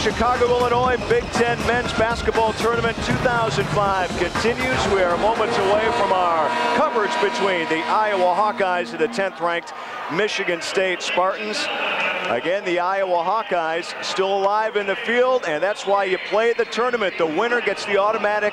Chicago, Illinois Big Ten Men's Basketball Tournament 2005 continues. We are moments away from our coverage between the Iowa Hawkeyes and the 10th-ranked Michigan State Spartans. Again, the Iowa Hawkeyes still alive in the field, and that's why you play the tournament. The winner gets the automatic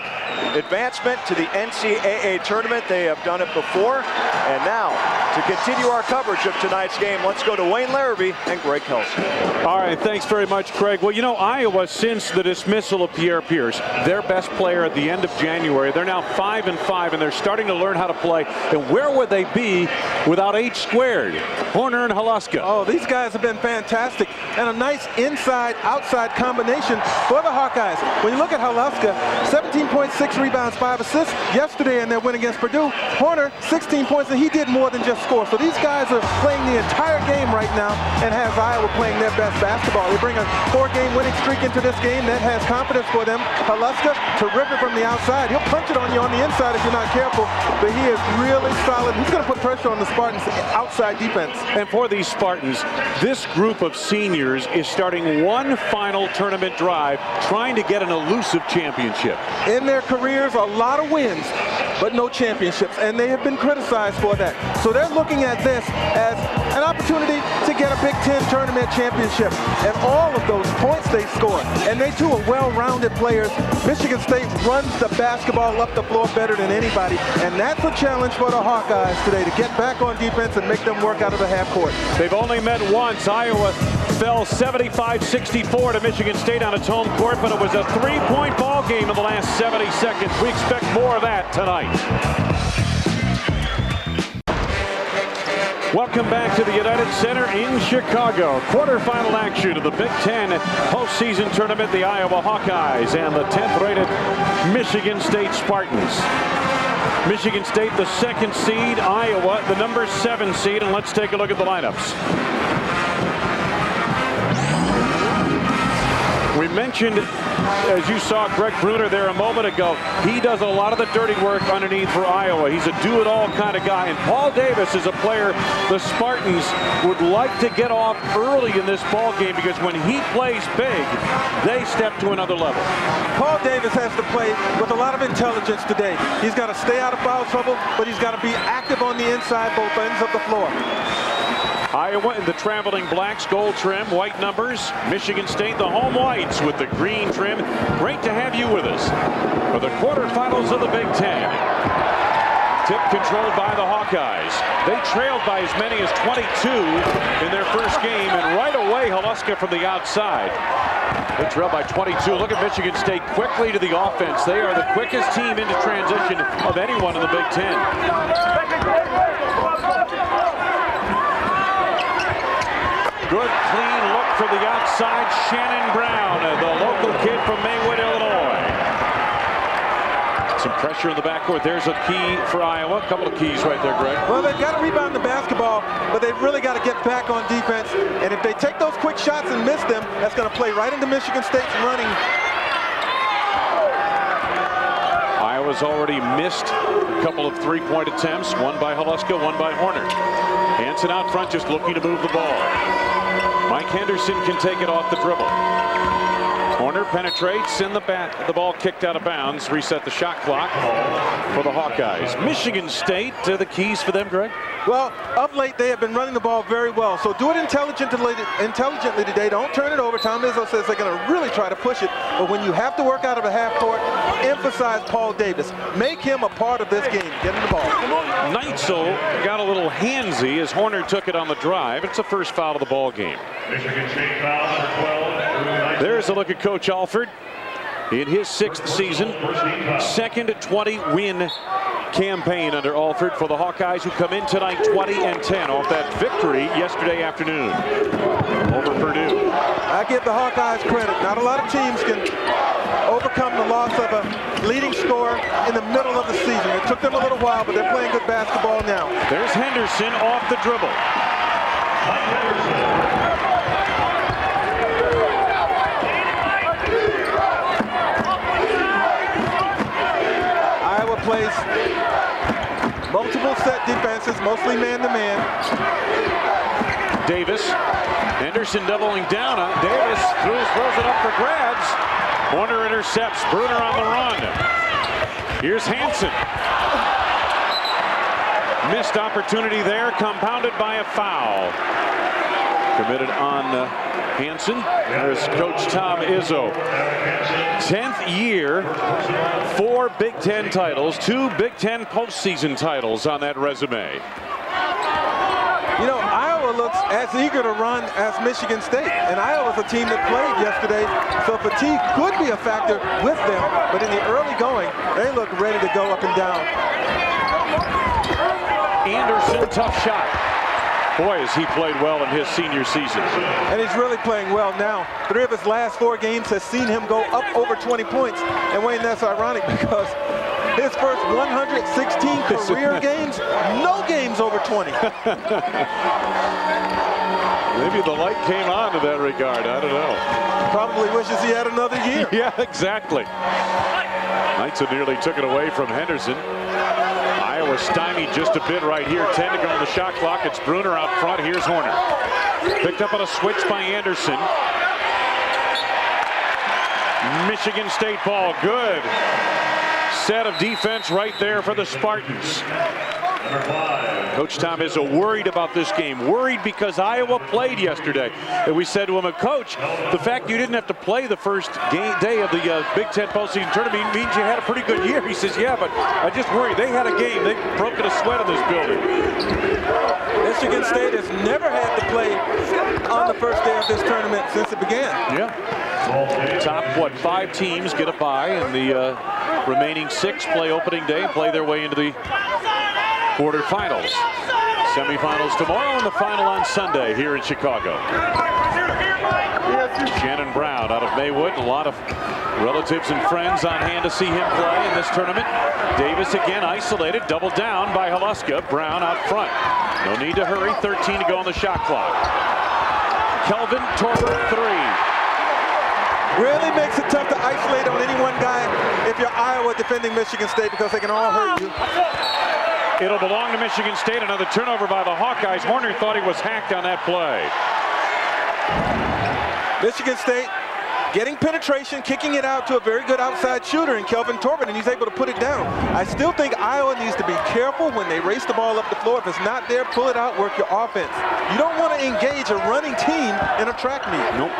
advancement to the NCAA tournament. They have done it before. And now, to continue our coverage of tonight's game, let's go to Wayne Larrivee and Greg Kelser. All right, thanks very much, Craig. Well, you know, Iowa, since the dismissal of Pierre Pierce, their best player at the end of January, they're now 5-5, and they're starting to learn how to play. And where would they be without H squared? Horner and Haluska. Oh, these guys have been fantastic, and a nice inside-outside combination for the Hawkeyes. When you look at Haluska, 17.6 rebounds, 5 assists yesterday in their win against Purdue. Horner, 16 points, and he did more than just score. So these guys are playing the entire game right now and has Iowa playing their best basketball. They bring a 4-game winning streak into this game. That has confidence for them. Haluska, terrific from the outside. He'll punch it on you on the inside if you're not careful, but he is really solid. He's going to put pressure on the Spartans' outside defense. And for these Spartans, this group of seniors is starting one final tournament drive, trying to get an elusive championship. In their careers, a lot of wins, but no championships, and they have been criticized for that. So they're looking at this as an opportunity to get a Big Ten tournament championship. And all of those points they score, and they too are well-rounded players. Michigan State runs the basketball up the floor better than anybody, and that's a challenge for the Hawkeyes today, to get back on defense and make them work out of the half court. They've only met once. Iowa fell 75-64 to Michigan State on its home court, but it was a 3-point ball game in the last 70 seconds. We expect more of that tonight. Welcome back to the United Center in Chicago. Quarterfinal action of the Big Ten postseason tournament. The Iowa Hawkeyes and the 10th-rated Michigan State Spartans. Michigan State, the 2nd seed. Iowa, the number 7 seed. And let's take a look at the lineups. We mentioned, as you saw Greg Bruner there a moment ago, he does a lot of the dirty work underneath for Iowa. He's a do-it-all kind of guy. And Paul Davis is a player the Spartans would like to get off early in this ball game, because when he plays big, they step to another level. Paul Davis has to play with a lot of intelligence today. He's got to stay out of foul trouble, but he's got to be active on the inside, both ends of the floor. Iowa in the traveling blacks, gold trim, white numbers. Michigan State, the home whites with the green trim. Great to have you with us for the quarterfinals of the Big Ten. Tip controlled by the Hawkeyes. They trailed by as many as 22 in their first game, and right away Haluska from the outside. They trail by 22. Look at Michigan State quickly to the offense. They are the quickest team into transition of anyone in the Big Ten. Good, clean look from the outside. Shannon Brown, the local kid from Maywood, Illinois. Some pressure in the backcourt. There's a key for Iowa. A couple of keys right there, Greg. Well, they've got to rebound the basketball, but they've really got to get back on defense. And if they take those quick shots and miss them, that's going to play right into Michigan State's running. Iowa's already missed a couple of three-point attempts. One by Haluska, one by Horner. Hanson out front, just looking to move the ball. Mike Henderson can take it off the dribble. Horner penetrates, and the ball kicked out of bounds. Reset the shot clock for the Hawkeyes. Michigan State, the keys for them, Greg? Well, of late, they have been running the ball very well. So do it intelligently today. Don't turn it over. Tom Izzo says they're going to really try to push it. But when you have to work out of a half court, emphasize Paul Davis. Make him a part of this game. Get him the ball. Neitzel got a little handsy as Horner took it on the drive. It's the first foul of the ball game. Michigan State foul number 12. There's a look at Coach Alford in his 6th season. Second 20-win campaign under Alford for the Hawkeyes, who come in tonight 20-10 off that victory yesterday afternoon over Purdue. I give the Hawkeyes credit. Not a lot of teams can overcome the loss of a leading scorer in the middle of the season. It took them a little while, but they're playing good basketball now. There's Henderson off the dribble. Iowa plays multiple set defenses, mostly man-to-man. Davis. Henderson doubling down on Davis. Throws it up for grabs. Horner intercepts. Bruner on the run. Here's Hansen. Missed opportunity there, compounded by a foul. Committed on Hansen. There's Coach Tom Izzo. 10th year, 4 Big Ten titles, 2 Big Ten postseason titles on that resume. You know, Iowa looks as eager to run as Michigan State, and Iowa's a team that played yesterday, so fatigue could be a factor with them, but in the early going, they look ready to go up and down. Anderson, tough shot. Boy, has he played well in his senior season. And he's really playing well now. 3 of his last 4 games has seen him go up over 20 points. And Wayne, that's ironic because his first 116 career games, no games over 20. Maybe the light came on in that regard. I don't know. Probably wishes he had another year. Yeah, exactly. Knights nearly took it away from Henderson. Iowa stymied just a bit right here. 10 to go on the shot clock. It's Bruner out front. Here's Horner. Picked up on a switch by Anderson. Michigan State ball. Good set of defense right there for the Spartans. Coach Tom is worried about this game. Worried because Iowa played yesterday. And we said to him, Coach, the fact you didn't have to play the first day of the Big Ten postseason tournament means you had a pretty good year. He says, yeah, but I just worry. They had a game. They've broken a sweat in this building. Michigan State has never had to play on the first day of this tournament since it began. Yeah. Top, 5 teams get a bye, and the remaining 6 play opening day and play their way into the quarterfinals. Semifinals tomorrow and the final on Sunday here in Chicago. Shannon Brown out of Maywood. A lot of relatives and friends on hand to see him play in this tournament. Davis again isolated, doubled down by Haluska. Brown out front. No need to hurry. 13 to go on the shot clock. Kelvin Torber 3. Really makes it tough to isolate on any one guy if you're Iowa defending Michigan State because they can all hurt you. It'll belong to Michigan State. Another turnover by the Hawkeyes. Horner thought he was hacked on that play. Michigan State getting penetration, kicking it out to a very good outside shooter in Kelvin Torben, and he's able to put it down. I still think Iowa needs to be careful when they race the ball up the floor. If it's not there, pull it out, work your offense. You don't want to engage a running team in a track meet. Nope.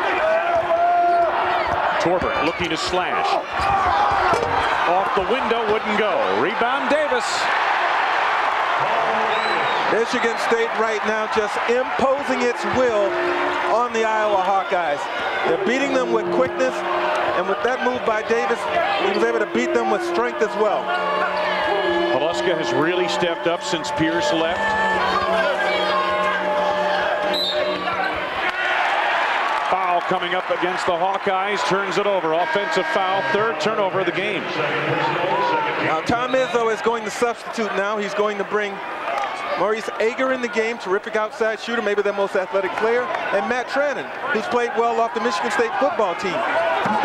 Torber looking to slash. Off the window, wouldn't go. Rebound Davis. Michigan State right now just imposing its will on the Iowa Hawkeyes. They're beating them with quickness, and with that move by Davis, he was able to beat them with strength as well. Haluska has really stepped up since Pierce left. Foul coming up against the Hawkeyes, turns it over. Offensive foul, 3rd turnover of the game. Now Tom Izzo is going to substitute now. He's going to bring Maurice Ager in the game, terrific outside shooter, maybe their most athletic player, and Matt Trannon, who's played well off the Michigan State football team.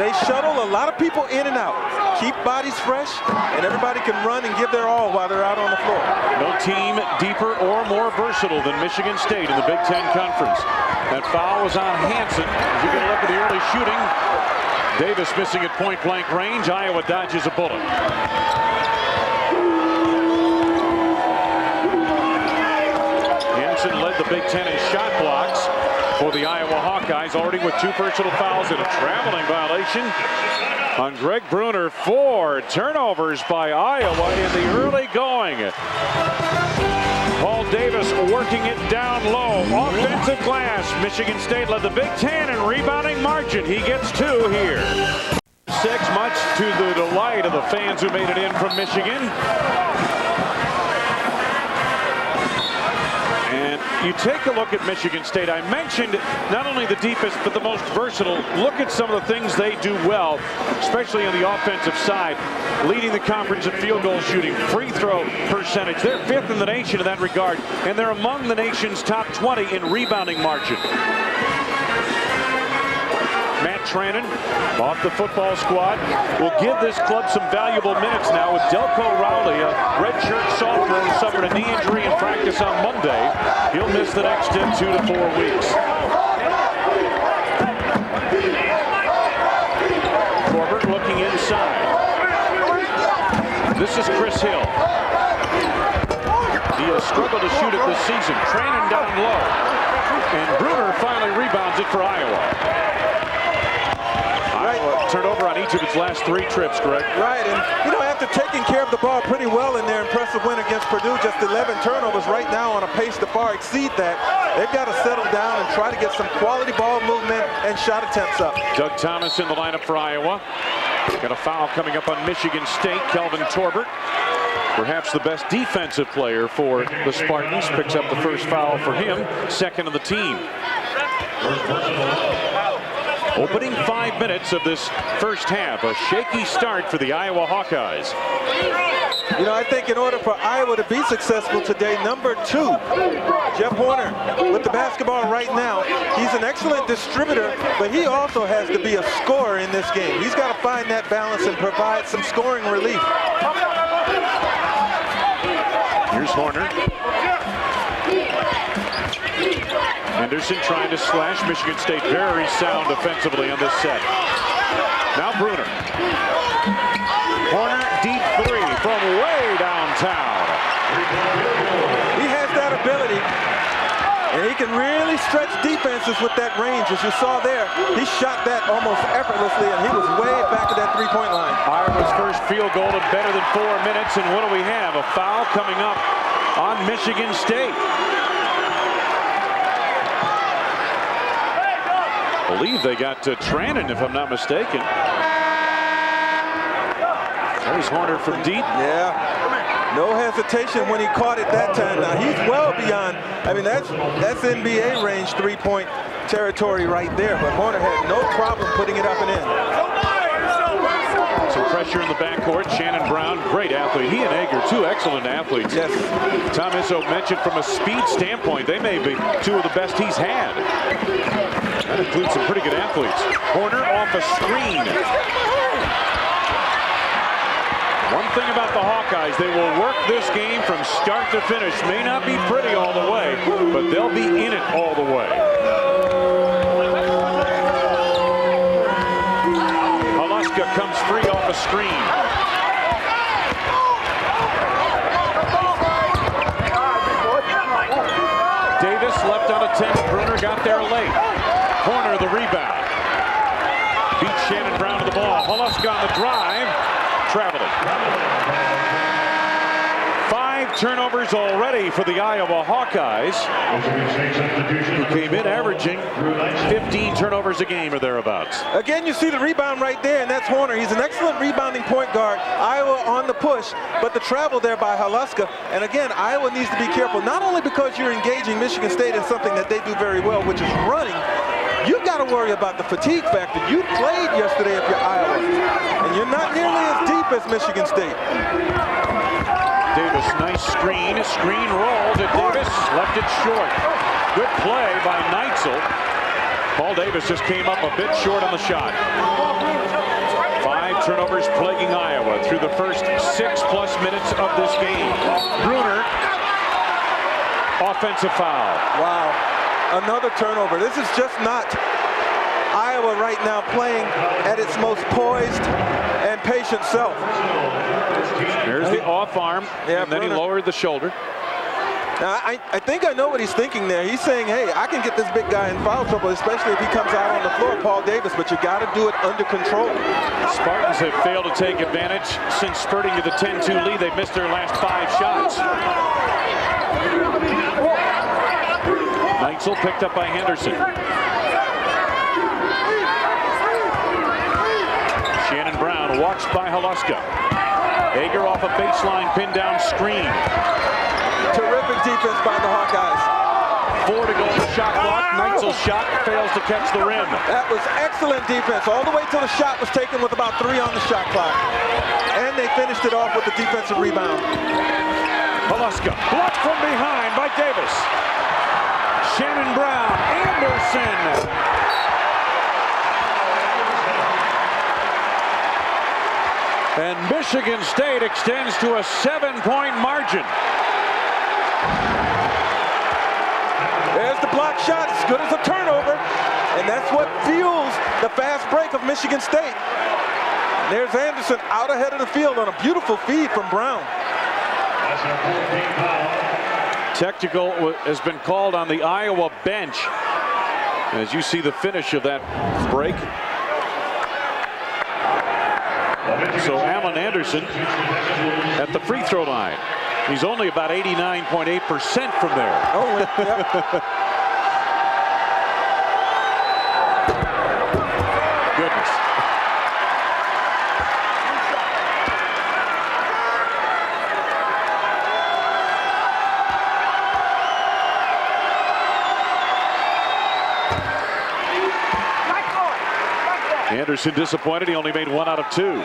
They shuttle a lot of people in and out, keep bodies fresh, and everybody can run and give their all while they're out on the floor. No team deeper or more versatile than Michigan State in the Big Ten Conference. That foul was on Hansen. As you get a look at the early shooting, Davis missing at point-blank range. Iowa dodges a bullet. Led the Big Ten in shot blocks for the Iowa Hawkeyes, already with 2 personal fouls and a traveling violation on Greg Bruner. 4 turnovers by Iowa in the early going. Paul Davis working it down low. Offensive glass. Michigan State led the Big Ten in rebounding margin. He gets 2 here. 6, much to the delight of the fans who made it in from Michigan. You take a look at Michigan State. I mentioned not only the deepest, but the most versatile. Look at some of the things they do well, especially on the offensive side. Leading the conference in field goal shooting, free throw percentage. They're 5th in the nation in that regard, and they're among the nation's top 20 in rebounding margin. Matt Matt Trannon off the football squad will give this club some valuable minutes now with Delco Rowley, a redshirt sophomore who suffered a knee injury in practice on Monday. He'll miss the next 2 to 4 weeks. Corbett looking inside. This is Chris Hill. He has struggled to shoot it this season. Trannon down low. And Bruner finally rebounds it for Iowa. Iowa turned over on each of its last 3 trips, Greg. Right, and you know, after taking care of the ball pretty well in their impressive win against Purdue, just 11 turnovers right now on a pace to far exceed that. They've got to settle down and try to get some quality ball movement and shot attempts up. Doug Thomas in the lineup for Iowa. Got a foul coming up on Michigan State. Kelvin Torbert, perhaps the best defensive player for the Spartans, picks up the first foul for him, second of the team. Opening 5 minutes of this first half, a shaky start for the Iowa Hawkeyes. You know, I think in order for Iowa to be successful today, number 2, Jeff Horner, with the basketball right now, he's an excellent distributor, but he also has to be a scorer in this game. He's got to find that balance and provide some scoring relief. Here's Horner. Henderson trying to slash. Michigan State very sound offensively on this set. Now Bruner. Horner, deep 3 from way downtown. He has that ability, and he can really stretch defenses with that range. As you saw there, he shot that almost effortlessly, and he was way back at that 3-point line. Iowa's first field goal in better than 4 minutes, and what do we have? A foul coming up on Michigan State. I believe they got Trannon, if I'm not mistaken. There's Horner from deep. Yeah, no hesitation when he caught it that time. Now he's well beyond, I mean, that's NBA range 3-point territory right there, but Horner had no problem putting it up and in. Some pressure in the backcourt. Shannon Brown, great athlete. He and Egger, 2 excellent athletes. Yes. Tom Izzo mentioned from a speed standpoint, they may be 2 of the best he's had. That includes some pretty good athletes. Horner off a screen. One thing about the Hawkeyes, they will work this game from start to finish. May not be pretty all the way, but they'll be in it all the way. Halaska comes free off a screen. Davis left on a 10. Bruner got there late. Horner the rebound. Beats Shannon Brown to the ball. Halaska on the drive. Traveling. 5 turnovers already for the Iowa Hawkeyes, who came in averaging 15 turnovers a game or thereabouts. Again, you see the rebound right there, and that's Horner. He's an excellent rebounding point guard. Iowa on the push, but the travel there by Halaska. And again, Iowa needs to be careful, not only because you're engaging Michigan State in something that they do very well, which is running. You've got to worry about the fatigue factor. You played yesterday if you're Iowa, and you're not nearly as deep as Michigan State. Davis, nice screen. Screen roll to Davis, left it short. Good play by Neitzel. Paul Davis just came up a bit short on the shot. 5 turnovers plaguing Iowa through the first 6+ minutes of this game. Bruner, offensive foul. Wow. Another turnover. This is just not Iowa right now playing at its most poised and patient self. There's the off arm, yeah, and then Bruner. he lowered the shoulder. Now, I think I know what he's thinking there. He's saying, hey, I can get this big guy in foul trouble, especially if he comes out on the floor, Paul Davis, but you got to do it under control. Spartans have failed to take advantage since spurting to the 10-2 lead. They've missed their last 5 shots. Neitzel picked up by Henderson. Shannon Brown watched by Halaska. Egger off a baseline pin down screen. Terrific defense by the Hawkeyes. 4 to go on the shot clock. Neitzel's shot fails to catch the rim. That was excellent defense all the way till the shot was taken with about 3 on the shot clock. And they finished it off with the defensive rebound. Halaska blocked from behind by Davis. Shannon Brown, Anderson. And Michigan State extends to a 7-point margin. There's the block shot, as good as a turnover. And that's what fuels the fast break of Michigan State. And there's Anderson out ahead of the field on a beautiful feed from Brown. Technical has been called on the Iowa bench. As you see the finish of that break. So Alan Anderson at the free throw line. He's only about 89.8% from there. Only, yep. Goodness. Anderson disappointed. He only made 1 out of 2.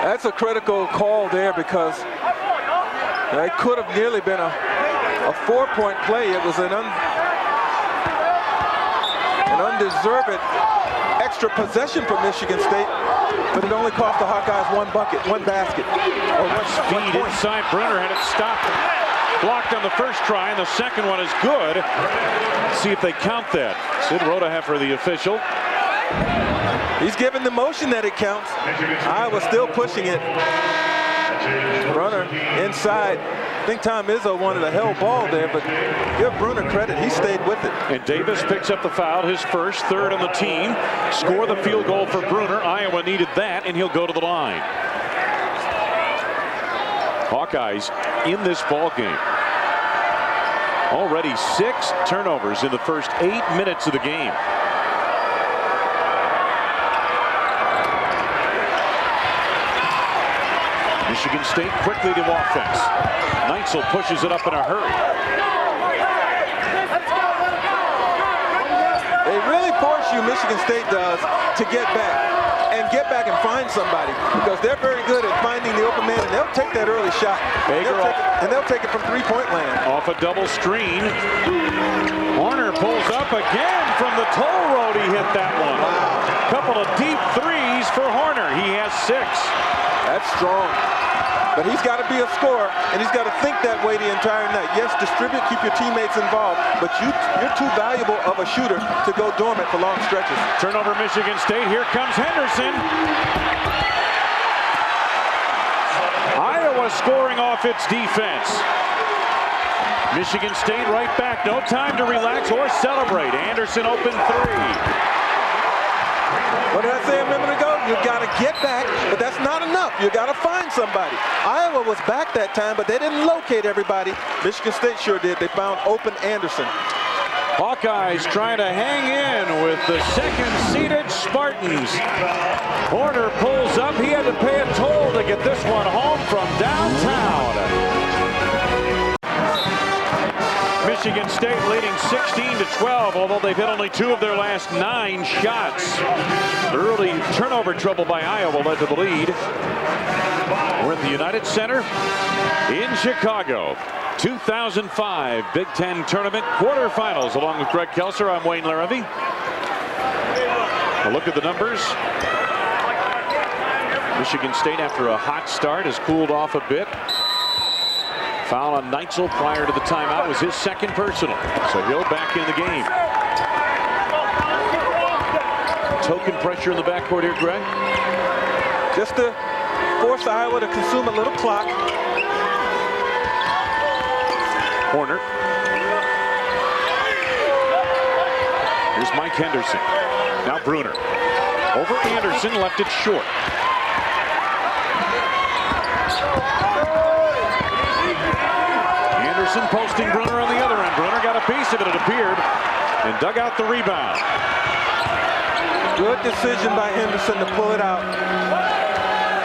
That's a critical call there because that could have nearly been a 4-point play. It was an undeserved extra possession for Michigan State, but it only cost the Hawkeyes 1 bucket, 1 basket. Or what speed inside. Brunner had it stopped. Blocked on the first try, and the second one is good. Let's see if they count that. Sid Rodaha for the official. He's given the motion that it counts. Iowa still pushing it. Brunner inside. I think Tom Izzo wanted a hell ball there, but give Brunner credit. He stayed with it. And Davis picks up the foul, his first, 3rd on the team. Score the field goal for Brunner. Iowa needed that, and he'll go to the line. Hawkeyes in this ball game. Already 6 turnovers in the first 8 minutes of the game. Michigan State quickly to offense. Neitzel pushes it up in a hurry. They really force you, Michigan State does, to get back and find somebody, because they're very good at finding the open man, and they'll take that early shot. They'll take it from 3-point land. Off a double screen. Horner pulls up again from the toll road. He hit that one. Wow. Couple of deep threes for Horner. He has 6. That's strong. But he's got to be a scorer, and he's got to think that way the entire night. Yes, distribute, keep your teammates involved, but you're too valuable of a shooter to go dormant for long stretches. Turnover Michigan State. Here comes Henderson. Iowa scoring off its defense. Michigan State right back. No time to relax or celebrate. Anderson open 3. What did I say a minute ago? You got to get back, but that's not enough. You got to find somebody. Iowa was back that time, but they didn't locate everybody. Michigan State sure did. They found open Anderson. Hawkeyes trying to hang in with the second-seeded Spartans. Horner pulls up. He had to pay a toll to get this one home from downtown. Michigan State leading 16-12, although they've hit only 2 of their last 9 shots. Early turnover trouble by Iowa led to the lead. We're at the United Center in Chicago. 2005 Big Ten Tournament quarterfinals. Along with Greg Kelser, I'm Wayne Larrivee. A look at the numbers. Michigan State, after a hot start, has cooled off a bit. Foul on Neitzel prior to the timeout was his 2nd personal. So he'll back in the game. Token pressure in the backcourt here, Greg. Just to force Iowa to consume a little clock. Horner. Here's Mike Henderson. Now Brunner. Over Anderson, left it short. Anderson posting Brunner on the other end. Brunner got a piece of it, it appeared, and dug out the rebound. Good decision by Henderson to pull it out.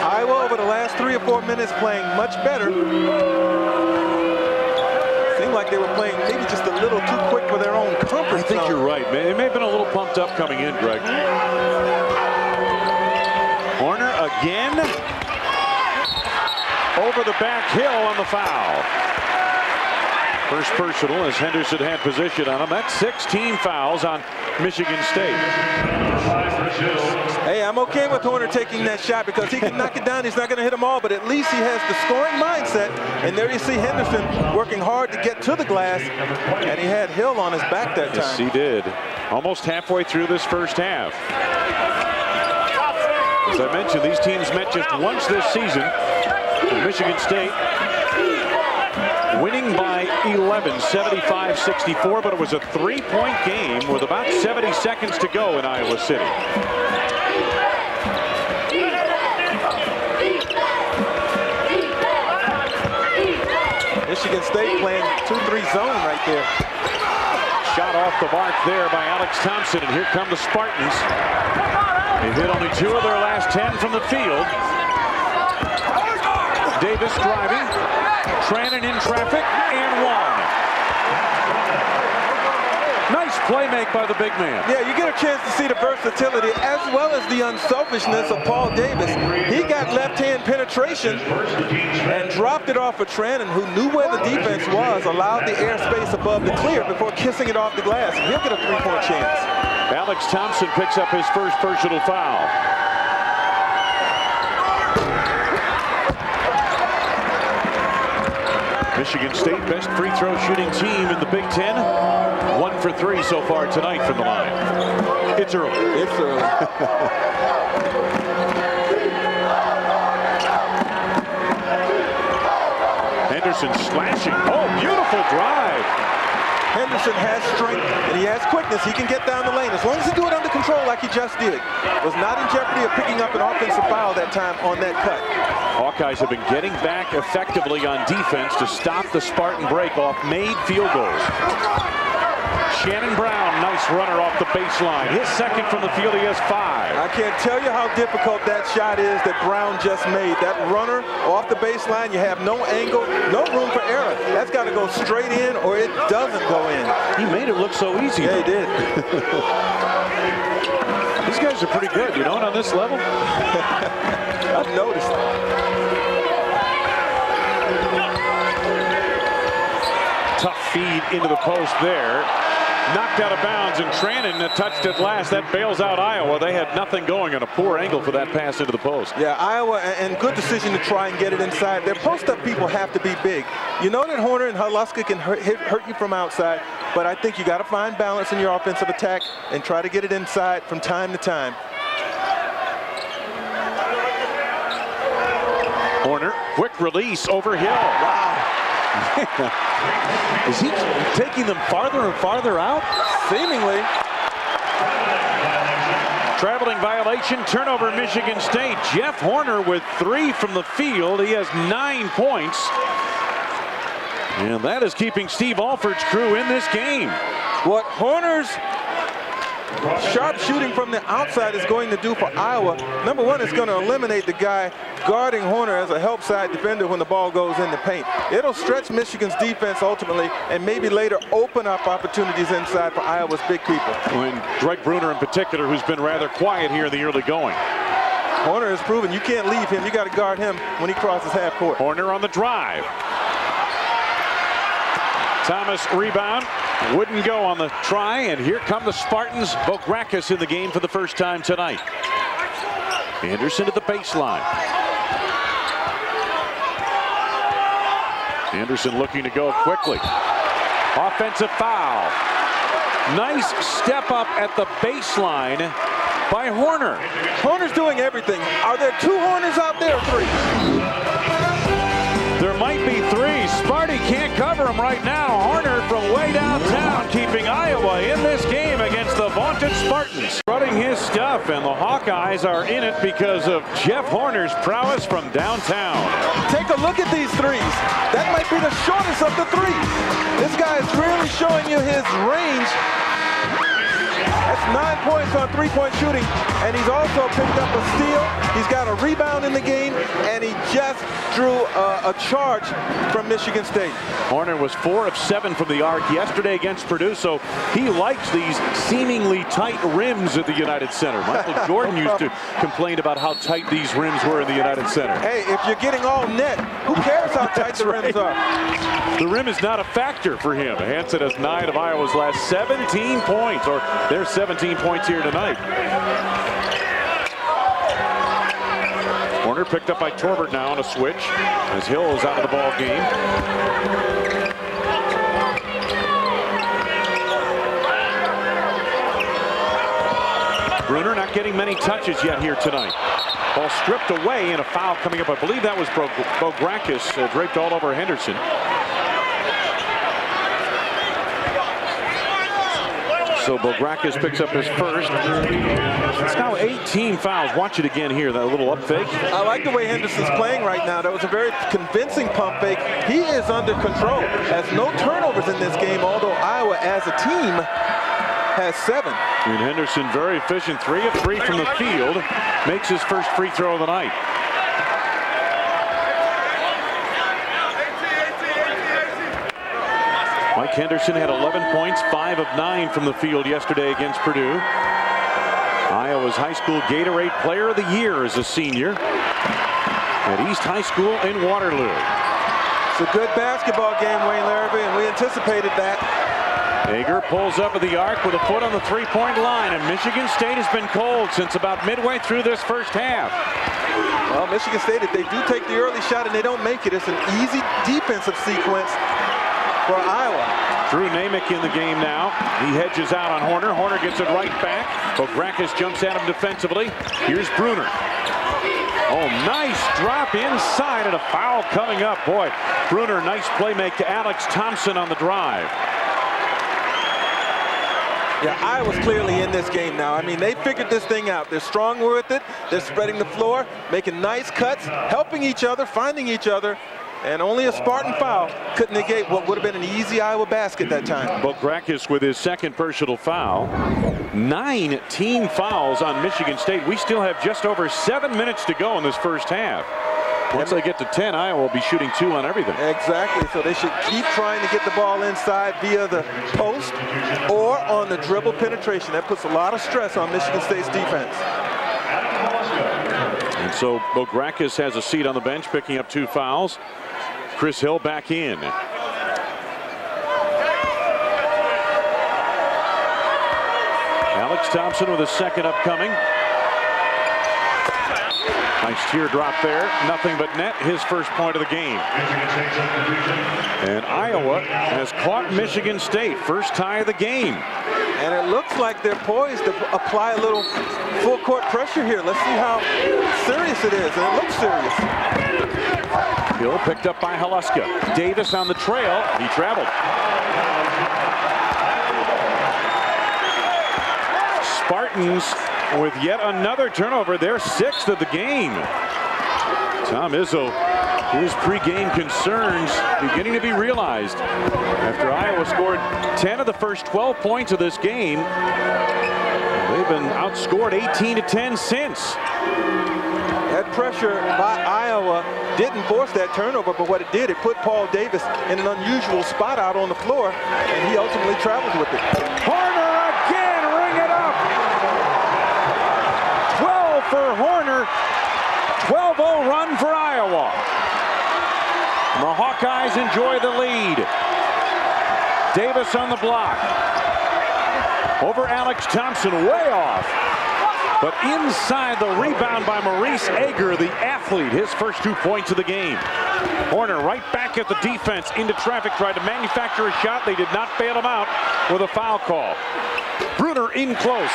Iowa over the last 3 or 4 minutes playing much better. Seemed like they were playing maybe just a little too quick for their own comfort I think zone. you're right, man. They may have been a little pumped up coming in, Greg. Horner again. Over the back hill on the foul. First personal as Henderson had position on him. That's 16 fouls on Michigan State. Hey, I'm okay with Horner taking that shot because he can knock it down. He's not going to hit them all, but at least he has the scoring mindset. And there you see Henderson working hard to get to the glass, and he had Hill on his back that time. Yes, he did. Almost halfway through this first half. As I mentioned, these teams met just once this season. Michigan State winning by 11, 75-64, but it was a 3-point game with about 70 seconds to go in Iowa City. Michigan State playing 2-3 zone right there. Shot off the mark there by Alex Thompson, and here come the Spartans. They've hit only 2 of their last 10 from the field. Davis driving, Trannon in traffic, and one. Nice play make by the big man. Yeah, you get a chance to see the versatility as well as the unselfishness of Paul Davis. He got left-hand penetration and dropped it off of Trannon, who knew where the defense was, allowed the airspace above the clear before kissing it off the glass. He'll get a 3-point chance. Alex Thompson picks up his first personal foul. Michigan State, best free throw shooting team in the Big Ten. 1 for 3 so far tonight from the line. It's early. It's early. Henderson slashing. Oh, beautiful drive. Henderson has strength and he has quickness. He can get down the lane as long as he do it under control like he just did. Was not in jeopardy of picking up an offensive foul that time on that cut. Hawkeyes have been getting back effectively on defense to stop the Spartan break off made field goals. Shannon Brown, nice runner off the baseline. His second from the field, he has 5. I can't tell you how difficult that shot is that Brown just made. That runner off the baseline, you have no angle, no room for error. That's got to go straight in or it doesn't go in. He made it look so easy. Yeah, he did. These guys are pretty good, you know, on this level. I've noticed. Tough feed into the post there. Knocked out of bounds, and Trannon touched it last. That bails out Iowa. They had nothing going, and a poor angle for that pass into the post. Yeah, Iowa, and good decision to try and get it inside. Their post-up people have to be big. You know that Horner and Haluska can hurt you from outside, but I think you got to find balance in your offensive attack and try to get it inside from time to time. Horner, quick release over Hill. Wow. Is he taking them farther and farther out? Seemingly. Traveling violation, turnover Michigan State. Jeff Horner with 3 from the field. He has 9 points. And that is keeping Steve Alford's crew in this game. What Horner's sharp shooting from the outside is going to do for Iowa, number one, it's going to eliminate the guy guarding Horner as a help side defender when the ball goes in the paint. It'll stretch Michigan's defense ultimately and maybe later open up opportunities inside for Iowa's big people. And Greg Bruner in particular, who's been rather quiet here in the early going. Horner has proven you can't leave him. You got to guard him when he crosses half court. Horner on the drive. Thomas rebound. Wouldn't go on the try, and here come the Spartans. Bograkis in the game for the first time tonight. Anderson to the baseline. Anderson looking to go quickly. Offensive foul. Nice step up at the baseline by Horner. Horner's doing everything. Are there 2 Horners out there or 3? There might be 3. Sparty can't cover him right now. Horner from way downtown keeping Iowa in this game against the vaunted Spartans. Running his stuff, and the Hawkeyes are in it because of Jeff Horner's prowess from downtown. Take a look at these threes. That might be the shortest of the 3. This guy is really showing you his range. That's 9 points on 3-point shooting, and he's also picked up a steal. He's got a rebound in the game, and he just drew a charge from Michigan State. Horner was 4 of 7 from the arc yesterday against Purdue, so he likes these seemingly tight rims at the United Center. Michael Jordan used to complain about how tight these rims were in the United Center. Hey, if you're getting all net, who cares how tight the rims are? The rim is not a factor for him. Hansen has 9 of Iowa's last 17 points, or their 17 points here tonight. Horner picked up by Torbert now on a switch as Hill is out of the ball game. Bruner not getting many touches yet here tonight. Ball stripped away and a foul coming up. I believe that was Bograkis draped all over Henderson. So Bograkis picks up his first. It's now 18 fouls. Watch it again here, that little up fake. I like the way Henderson's playing right now. That was a very convincing pump fake. He is under control. Has no turnovers in this game, although Iowa as a team has 7. And Henderson very efficient, 3 of 3 from the field. Makes his first free throw of the night. Mike Henderson had 11 points, 5 of 9 from the field yesterday against Purdue. Iowa's high school Gatorade Player of the Year as a senior at East High School in Waterloo. It's a good basketball game, Wayne Larrivee, and we anticipated that. Ager pulls up at the arc with a foot on the three-point line, and Michigan State has been cold since about midway through this first half. Well, Michigan State, if they do take the early shot and they don't make it, it's an easy defensive sequence for Iowa. Drew Namick in the game now. He hedges out on Horner. Horner gets it right back. Bograkis jumps at him defensively. Here's Bruner. Oh, nice drop inside and a foul coming up. Boy, Bruner, nice play make to Alex Thompson on the drive. Yeah, Iowa's clearly in this game now. I mean, they figured this thing out. They're strong with it. They're spreading the floor, making nice cuts, helping each other, finding each other. And only a Spartan foul could negate what would have been an easy Iowa basket that time. Bograkis with his second personal foul. 19 fouls on Michigan State. We still have just over 7 minutes to go in this first half. Once they get to 10, Iowa will be shooting 2 on everything. Exactly. So they should keep trying to get the ball inside via the post or on the dribble penetration. That puts a lot of stress on Michigan State's defense. And so Bograkis has a seat on the bench, picking up 2 fouls. Chris Hill back in. Alex Thompson with a second upcoming. Nice teardrop there. Nothing but net. His first point of the game. And Iowa has caught Michigan State. First tie of the game. And it looks like they're poised to apply a little full court pressure here. Let's see how serious it is. And it looks serious. Hill picked up by Haluska. Davis on the trail. He traveled. Spartans with yet another turnover. They're 6th of the game. Tom Izzo, his pregame concerns beginning to be realized after Iowa scored 10 of the first 12 points of this game. They've been outscored 18-10 since. That pressure by Iowa didn't force that turnover, but what it did, it put Paul Davis in an unusual spot out on the floor, and he ultimately traveled with it. Horner again, ring it up. 12 for Horner. 12-0 run for Iowa. The Hawkeyes enjoy the lead. Davis on the block. Over Alex Thompson, way off. But inside the rebound by Maurice Ager, the athlete, his first 2 points of the game. Horner right back at the defense, into traffic, tried to manufacture a shot. They did not bail him out with a foul call. Bruner in close.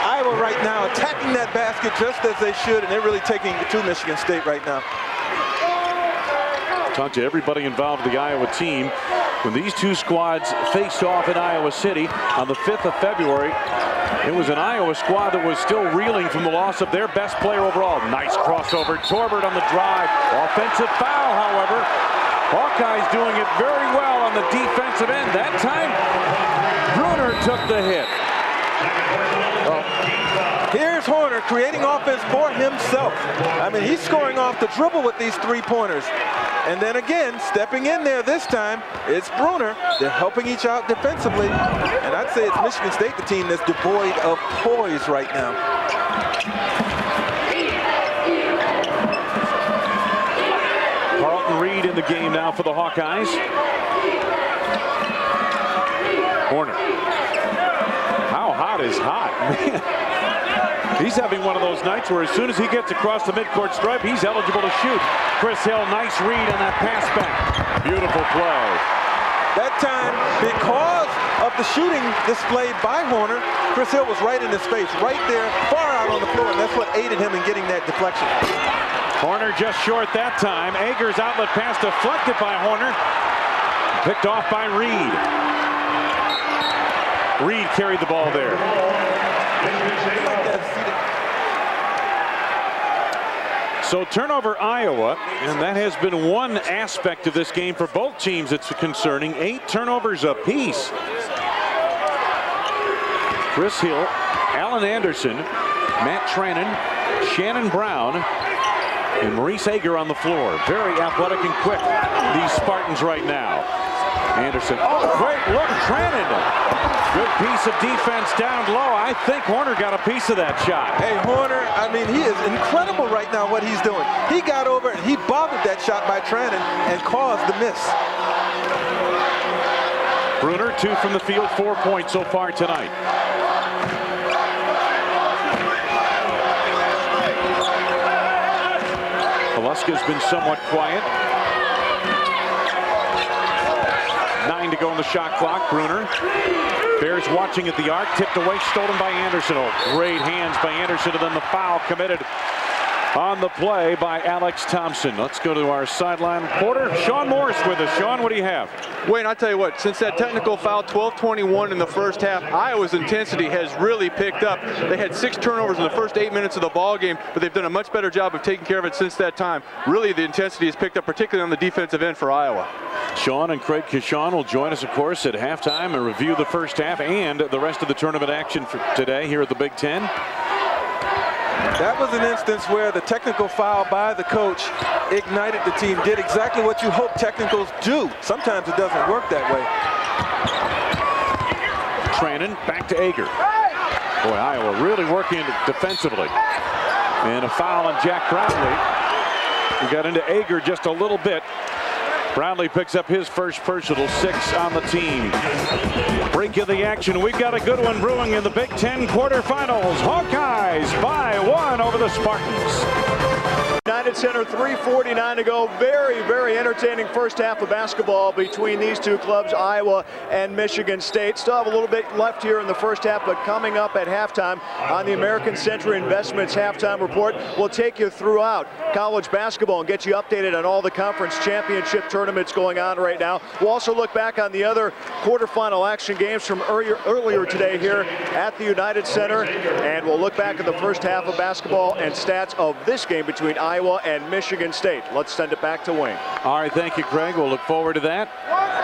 Iowa right now attacking that basket just as they should, and they're really taking it to Michigan State right now. Talk to everybody involved with the Iowa team. When these two squads faced off in Iowa City on the 5th of February, it was an Iowa squad that was still reeling from the loss of their best player overall. Nice crossover. Torbert on the drive. Offensive foul, however. Hawkeyes doing it very well on the defensive end. That time, Bruner took the hit. Here's Horner creating offense for himself. I mean, he's scoring off the dribble with these 3-pointers. And then again, stepping in there this time, it's Bruner. They're helping each out defensively. And I'd say it's Michigan State, the team that's devoid of poise right now. Carlton Reed in the game now for the Hawkeyes. Horner. How is hot. He's having one of those nights where as soon as he gets across the midcourt stripe, he's eligible to shoot. Chris Hill, nice read on that pass back. Beautiful play. That time, because of the shooting displayed by Horner, Chris Hill was right in his face, right there, far out on the floor, and that's what aided him in getting that deflection. Horner just short that time. Ager's outlet pass deflected by Horner. Picked off by Reed. Reed carried the ball there. So turnover Iowa, and that has been one aspect of this game for both teams that's concerning. 8 turnovers apiece. Chris Hill, Alan Anderson, Matt Trannon, Shannon Brown, and Maurice Ager on the floor. Very athletic and quick, these Spartans right now. Anderson, oh, great look, Trannon. Good piece of defense down low. I think Horner got a piece of that shot. Hey, Horner, I mean, he is incredible right now what he's doing. He got over and he bobbled that shot by Trannon and caused the miss. Bruner, 2 from the field, 4 points so far tonight. Haluska's been somewhat quiet. 9 to go on the shot clock. Bruner. Bears watching at the arc. Tipped away. Stolen by Anderson. Oh, great hands by Anderson. And then the foul committed on the play by Alex Thompson. Let's go to our sideline reporter, Shon Morris, with us. Shon, what do you have? Wayne, I'll tell you what, since that technical foul, 12-21 in the first half, Iowa's intensity has really picked up. They had 6 turnovers in the first 8 minutes of the ball game, but they've done a much better job of taking care of it since that time. Really, the intensity has picked up, particularly on the defensive end for Iowa. Shon and Craig Kishon will join us, of course, at halftime and review the first half and the rest of the tournament action for today here at the Big Ten. That was an instance where the technical foul by the coach ignited the team, did exactly what you hope technicals do. Sometimes it doesn't work that way. Trannon back to Ager. Boy, Iowa really working defensively. And a foul on Jack Brownlee. We got into Ager just a little bit. Brownlee picks up his first personal, 6 on the team. Break of the action. We've got a good one brewing in the Big Ten quarterfinals. Hawkeyes by 1 over the Spartans. United Center, 3:49 to go. Very, very entertaining first half of basketball between these two clubs, Iowa and Michigan State. Still have a little bit left here in the first half, but coming up at halftime on the American Century Investments halftime report, we'll take you throughout college basketball and get you updated on all the conference championship tournaments going on right now. We'll also look back on the other quarterfinal action games from earlier today here at the United Center, and we'll look back at the first half of basketball and stats of this game between Iowa and Michigan State. Let's send it back to Wayne. All right, thank you, Craig. We'll look forward to that.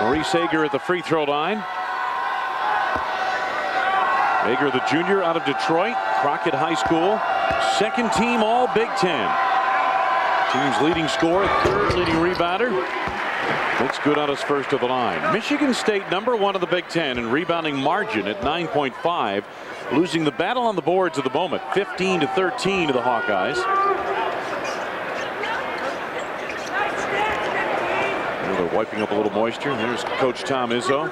Maurice Ager at the free throw line. Ager, the junior out of Detroit, Crockett High School, second team all Big Ten. Team's leading scorer, third leading rebounder. Looks good on his first of the line. Michigan State, #1 of the Big Ten in rebounding margin at 9.5, losing the battle on the boards at the moment, 15-13 to the Hawkeyes. They're wiping up a little moisture. There's Coach Tom Izzo.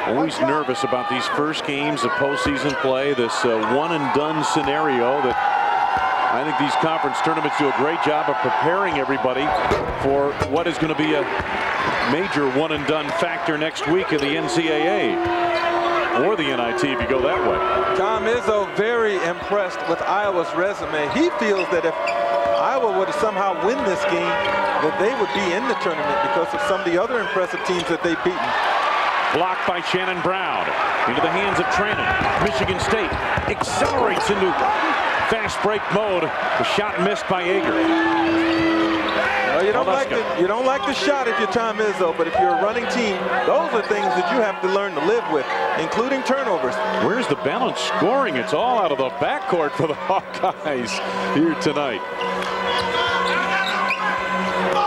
Always nervous about these first games of postseason play, this one and done scenario that I think these conference tournaments do a great job of preparing everybody for what is going to be a major one and done factor next week in the NCAA or the NIT if you go that way. Tom Izzo very impressed with Iowa's resume. He feels that if Iowa were to somehow win this game, that they would be in the tournament because of some of the other impressive teams that they've beaten. Blocked by Shannon Brown. Into the hands of Trannon. Michigan State accelerates into fast break mode. The shot missed by Ager. Well, you don't like the shot if you're Tom Izzo, but if you're a running team, those are things that you have to learn to live with, including turnovers. Where's the balanced scoring? It's all out of the backcourt for the Hawkeyes here tonight.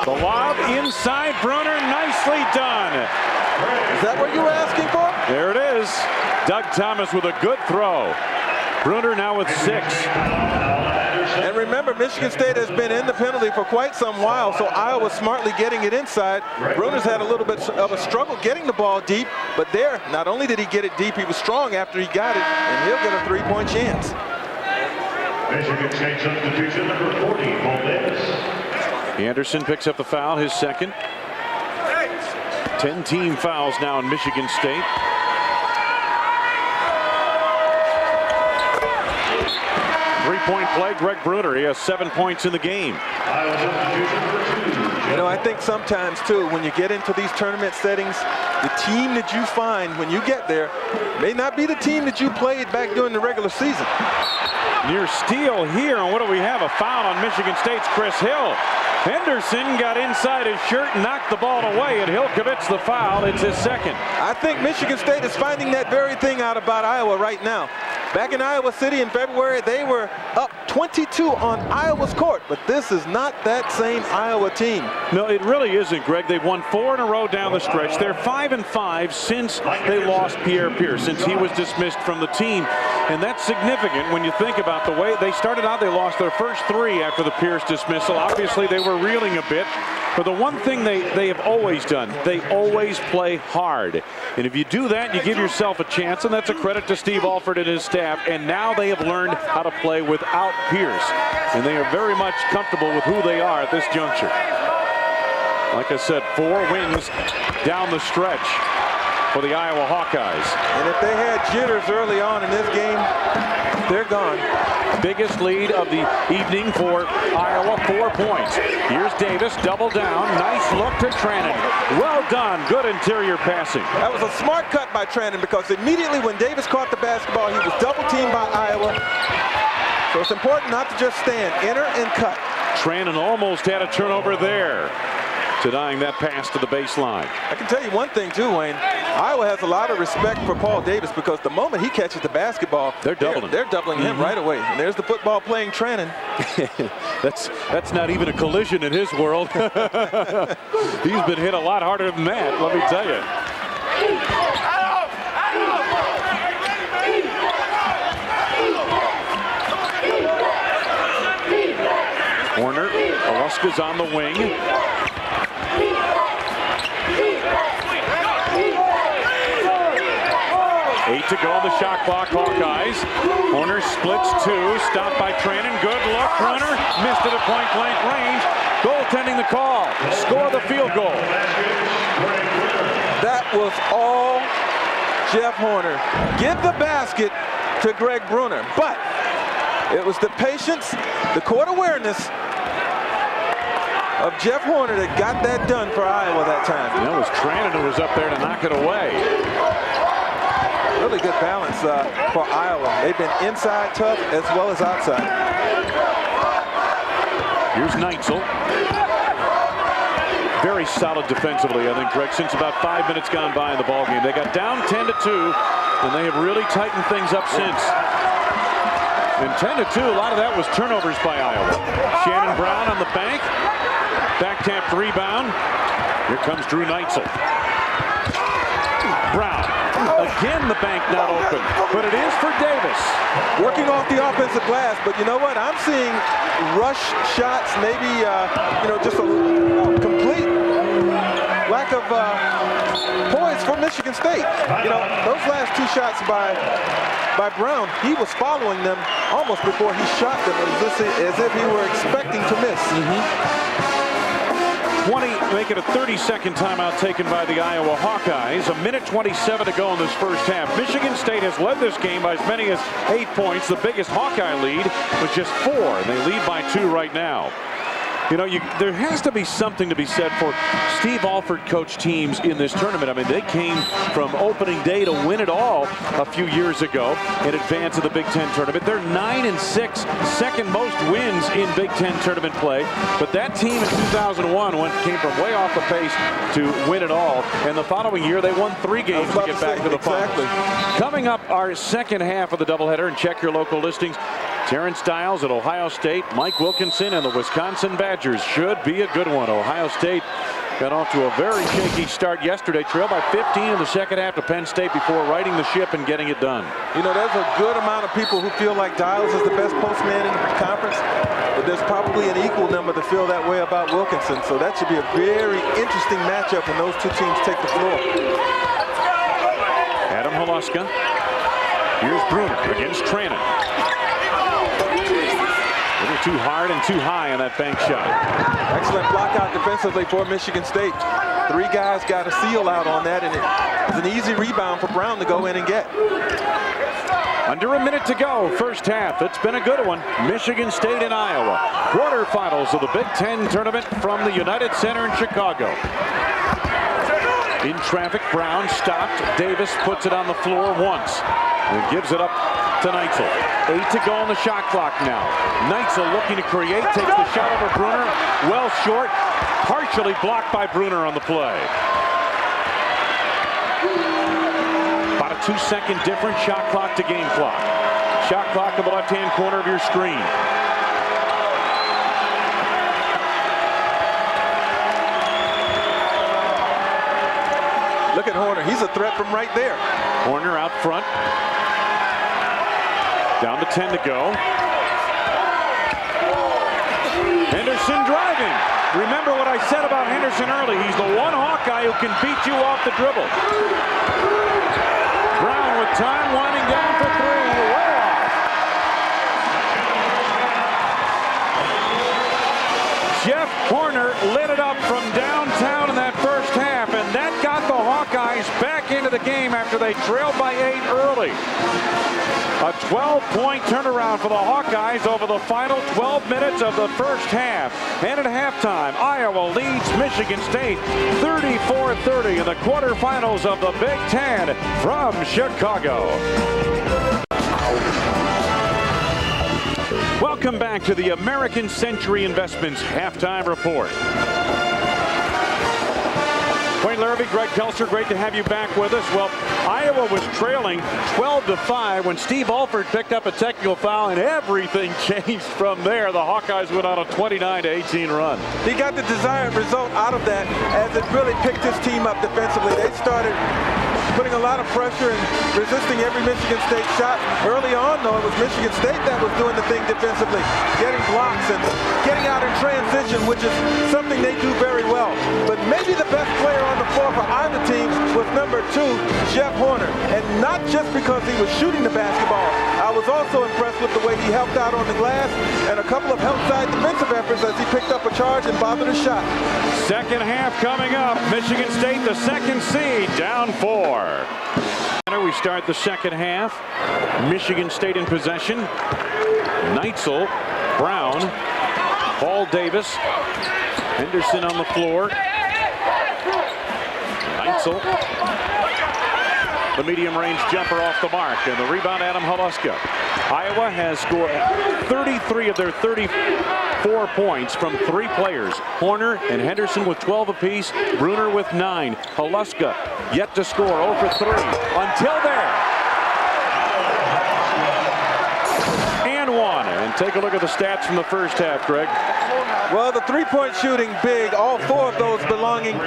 The lob inside Bruner, nicely done. Is that what you were asking for? There it is. Doug Thomas with a good throw. Bruner now with 6. And remember, remember, Michigan State has been in the penalty for quite some while, so Iowa smartly getting it inside. Bruner's had a little bit of a struggle getting the ball deep, but there, not only did he get it deep, he was strong after he got it, and he'll get a three-point chance. Michigan State substitution number 40, Paul Davis. Anderson picks up the foul, his second. 10 team fouls now in Michigan State. Three-point play, Greg Bruner. He has 7 points in the game. Iowa substitution number 2. You know, I think sometimes, too, when you get into these tournament settings, the team that you find when you get there may not be the team that you played back during the regular season. Near steal here, and what do we have? A foul on Michigan State's Chris Hill. Henderson got inside his shirt and knocked the ball away, and Hill commits the foul. It's his second. I think Michigan State is finding that very thing out about Iowa right now. Back in Iowa City in February, they were up 22 on Iowa's court, but this is not that same Iowa team. No, it really isn't, Greg. They've won 4 in a row down the stretch. They're 5-5 since they lost Pierre Pierce, since he was dismissed from the team. And that's significant when you think about the way they started out. They lost their first 3 after the Pierce dismissal. Obviously, they were reeling a bit. But the one thing they have always done, they always play hard. And if you do that, you give yourself a chance, and that's a credit to Steve Alford and his staff. And now they have learned how to play without Pierce. And they are very much comfortable with who they are at this juncture. Like I said, 4 wins down the stretch for the Iowa Hawkeyes. And if they had jitters early on in this game, they're gone. Biggest lead of the evening for Iowa, 4 points. Here's Davis, double down. Nice look to Trannon. Well done. Good interior passing. That was a smart cut by Trannon, because immediately when Davis caught the basketball, he was double teamed by Iowa. So it's important not to just stand, enter and cut. Trannon almost had a turnover there, denying that pass to the baseline. I can tell you one thing too, Wayne. Iowa has a lot of respect for Paul Davis, because the moment he catches the basketball, they're doubling him right away. And there's the football playing Trannon. That's not even a collision in his world. He's been hit a lot harder than that, let me tell you. Horner, Alaska's on the wing. 8 to go on the shot clock, Hawkeyes. Horner splits 2, stopped by Trannon. Good look, Runner missed it at point-blank range. Goaltending the call. Score the field goal. That was all Jeff Horner. Give the basket to Greg Bruner. But it was the patience, the court awareness of Jeff Horner that got that done for Iowa that time. That was Trannon who was up there to knock it away. Really good balance for Iowa. They've been inside tough as well as outside. Here's Neitzel. Very solid defensively, I think, Greg, since about 5 minutes gone by in the ballgame. They got down 10-2, and they have really tightened things up since. And 10-2, a lot of that was turnovers by Iowa. Shannon Brown on the bank. Back-tapped rebound. Here comes Drew Neitzel. Brown. Again, the bank not open, but it is for Davis. Working off the offensive glass, but you know what? I'm seeing rush shots, maybe, just a complete lack of poise for Michigan State. You know, those last 2 shots by Brown, he was following them almost before he shot them as if he were expecting to miss. 20, make it a 30-second timeout taken by the Iowa Hawkeyes. 1:27 to go in this first half. Michigan State has led this game by as many as 8 points. The biggest Hawkeye lead was just 4, and they lead by 2 right now. You know, there has to be something to be said for Steve Alford coach teams in this tournament. I mean, they came from opening day to win it all a few years ago in advance of the Big Ten tournament. They're 9-6, second most wins in Big Ten tournament play. But that team in 2001 came from way off the pace to win it all. And the following year, they won 3 games to get back to the finals. Coming up, our second half of the doubleheader, and check your local listings. Terrence Stiles at Ohio State, Mike Wilkinson and the Wisconsin Badgers. Should be a good one. Ohio State Got off to a very shaky start yesterday. Trailed by 15 in the second half to Penn State before righting the ship and getting it done. You know, there's a good amount of people who feel like Dials is the best postman in the conference, but there's probably an equal number that feel that way about Wilkinson. So that should be a very interesting matchup when those two teams take the floor. Adam Holuska. Here's Bruner against Trannon. A little too hard and too high on that bank shot. Excellent block out defensively for Michigan State. 3 guys got a seal out on that, and it was an easy rebound for Brown to go in and get. Under a minute to go, first half. It's been a good one. Michigan State and Iowa. Quarterfinals of the Big Ten tournament from the United Center in Chicago. In traffic, Brown stopped. Davis puts it on the floor once and gives it up to Neitzel. 8 to go on the shot clock now. Neitzel looking to create, takes the shot over Bruner. Well short, partially blocked by Bruner on the play. About a 2-second difference, shot clock to game clock. Shot clock to the left-hand corner of your screen. Look at Horner. He's a threat from right there. Horner out front. Down to 10 to go. Henderson driving. Remember what I said about Henderson early. He's the one Hawkeye who can beat you off the dribble. Brown with time, winding down for 3. Way off. Jeff Horner lit it up from downtown in that first half, and that got the Hawkeyes back into the game after they trailed by 8 early. A 12-point turnaround for the Hawkeyes over the final 12 minutes of the first half. And at halftime, Iowa leads Michigan State 34-30 in the quarterfinals of the Big Ten from Chicago. Welcome back to the American Century Investments halftime report. Wayne Larrivee, Greg Kelser, great to have you back with us. Well, Iowa was trailing 12-5 when Steve Alford picked up a technical foul, and everything changed from there. The Hawkeyes went on a 29-18 run. He got the desired result out of that as it really picked his team up defensively. They started putting a lot of pressure and resisting every Michigan State shot. Early on, though, it was Michigan State that was doing the thing defensively, getting blocks and getting out in transition, which is something they do very well. But maybe the best player on the floor for either team was number 2, Jeff Horner. And not just because he was shooting the basketball. I was also impressed with the way he helped out on the glass and a couple of help-side defensive efforts as he picked up a charge and bothered a shot. Second half coming up. Michigan State, the second seed, down 4. We start the second half. Michigan State in possession. Neitzel, Brown, Paul Davis, Henderson on the floor. Neitzel, the medium-range jumper off the mark, and the rebound, Adam Holuska. Iowa has scored 33 of their 34 points from 3 players. Horner and Henderson with 12 apiece. Bruner with 9. Holuska yet to score 0 for 3 until there. And 1. And take a look at the stats from the first half, Greg. Well, the 3-point shooting big, all 4 of those belonging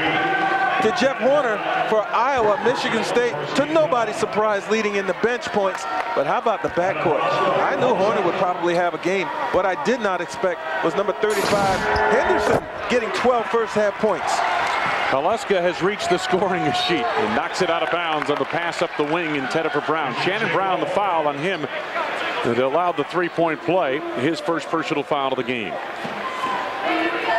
to Jeff Horner for Iowa. Michigan State, to nobody's surprise, leading in the bench points. But how about the backcourt? I knew Horner would probably have a game. What I did not expect was number 35, Henderson, getting 12 first half points. Holuska has reached the scoring sheet and knocks it out of bounds on the pass up the wing intended for Brown. Shannon Brown, the foul on him that allowed the 3-point play, his first personal foul of the game.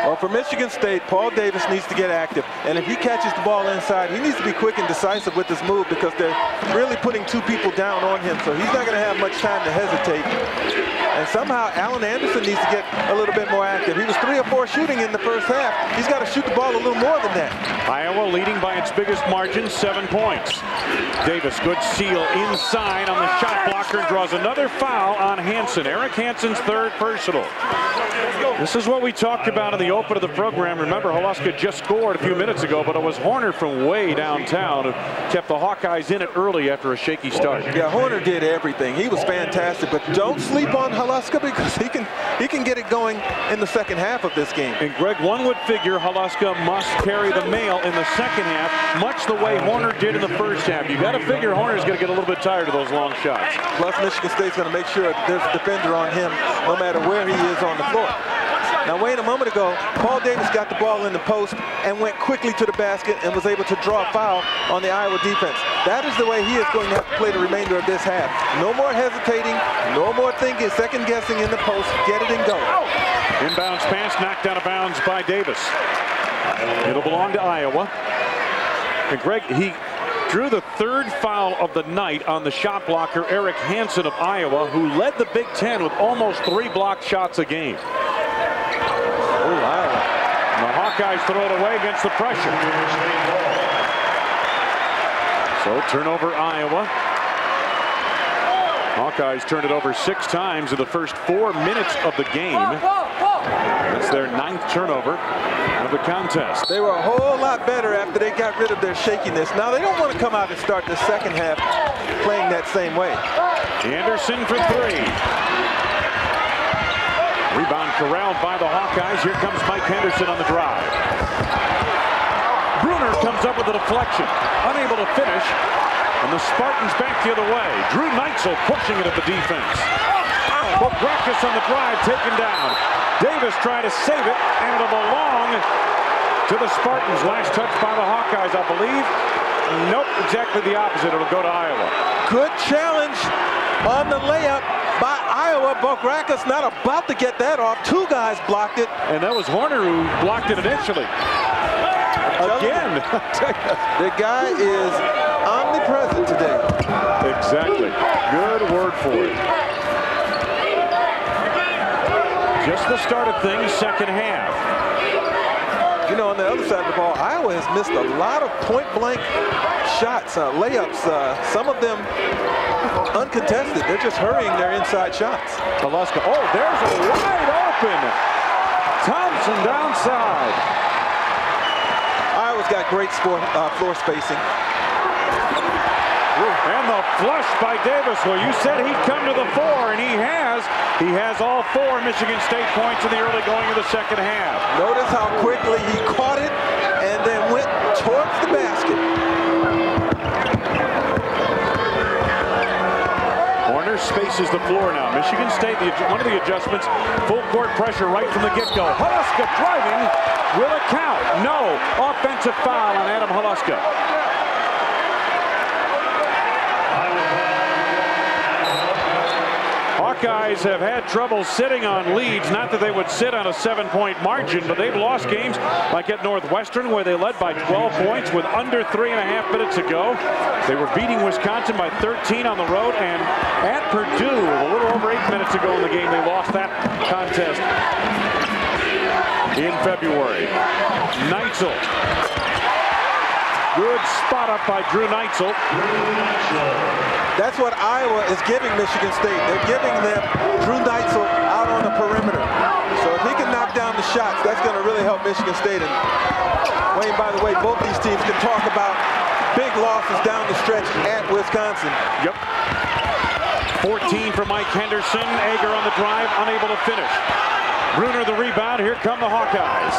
Well, for Michigan State, Paul Davis needs to get active. And if he catches the ball inside, he needs to be quick and decisive with this move because they're really putting 2 people down on him. So he's not going to have much time to hesitate. And somehow Alan Anderson needs to get a little bit more active. He was 3 or 4 shooting in the first half. He's got to shoot the ball a little more than that. Iowa leading by its biggest margin, 7 points. Davis, good seal inside on the shot blocker, and draws another foul on Hansen. Eric Hansen's 3rd personal. This is what we talked about in the open of the program. Remember, Holuska just scored a few minutes ago, but it was Horner from way downtown who kept the Hawkeyes in it early after a shaky start. Yeah, Horner did everything. He was fantastic, but don't sleep on Holuska. Haluska because he can get it going in the second half of this game. And Greg, one would figure Haluska must carry the mail in the second half, much the way Horner did in the first half. You got to figure Horner's going to get a little bit tired of those long shots. Plus, Michigan State's going to make sure there's a defender on him no matter where he is on the floor. Now, Wayne, a moment ago, Paul Davis got the ball in the post and went quickly to the basket and was able to draw a foul on the Iowa defense. That is the way he is going to have to play the remainder of this half. No more hesitating, no more thinking, second guessing in the post. Get it and go. Inbounds pass knocked out of bounds by Davis. It'll belong to Iowa. And Greg, he drew the third foul of the night on the shot blocker, Eric Hansen of Iowa, who led the Big Ten with almost 3 blocked shots a game. And the Hawkeyes throw it away against the pressure. So turnover Iowa. Hawkeyes turned it over 6 times in the first 4 minutes of the game. That's their 9th turnover of the contest. They were a whole lot better after they got rid of their shakiness. Now they don't want to come out and start the second half playing that same way. Anderson for 3. Rebound corralled by the Hawkeyes. Here comes Mike Henderson on the drive. Bruner comes up with a deflection, unable to finish, and the Spartans back the other way. Drew Neitzel pushing it at the defense. Bograkis on the drive, taken down. Davis trying to save it, and it'll belong to the Spartans. Last touch by the Hawkeyes, I believe. Nope, exactly the opposite. It'll go to Iowa. Good challenge on the layup by Iowa. Bograkis not about to get that off. 2 guys blocked it. And that was Horner who blocked it initially. Again. The guy is omnipresent today. Exactly. Good word for it. Just the start of things, second half. You know, on the other side of the ball, Iowa has missed a lot of point-blank shots, layups, some of them uncontested. They're just hurrying their inside shots. Haluska, oh, there's a wide open Thompson downside. Iowa's got great floor spacing. And the flush by Davis. Well, you said he'd come to the 4, and he has. He has all 4 Michigan State points in the early going of the second half. Notice how quickly he caught it and then went towards the basket. Horner spaces the floor now. Michigan State, one of the adjustments, full court pressure right from the get-go. Haluska driving, will it count? No. Offensive foul on Adam Haluska. Hawkeyes have had trouble sitting on leads. Not that they would sit on a 7-point margin, but they've lost games like at Northwestern, where they led by 12 points with under 3.5 minutes to go. They were beating Wisconsin by 13 on the road, and at Purdue, a little over 8 minutes ago in the game, they lost that contest in February. Neitzel. Good spot up by Drew Neitzel. That's what Iowa is giving Michigan State. They're giving them Drew Neitzel out on the perimeter. So if he can knock down the shots, that's going to really help Michigan State. And Wayne, by the way, both these teams can talk about big losses down the stretch at Wisconsin. Yep. 14 for Mike Henderson. Ager on the drive, unable to finish. Bruner the rebound. Here come the Hawkeyes.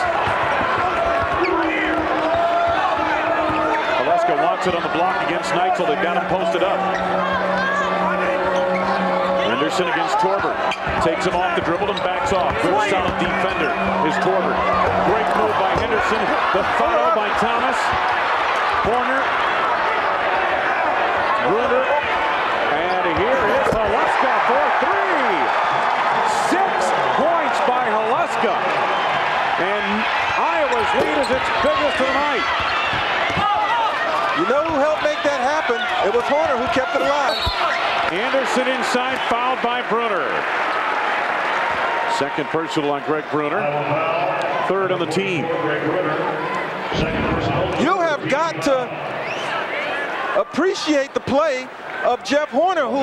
Haluska wants it on the block against Neitzel. They've got him posted up. Henderson against Torbert. Takes him off the dribble and backs off. Good solid defender is Torbert. Great move by Henderson. The follow by Thomas. Corner. Bruner. And here is Haluska for 3. 6 points by Haluska. And Iowa's lead is its biggest of the night. You know who helped make that happen? It was Horner who kept it alive. Anderson inside, fouled by Bruner. Second personal on Greg Bruner. 3rd on the team. You have got to appreciate the play of Jeff Horner, who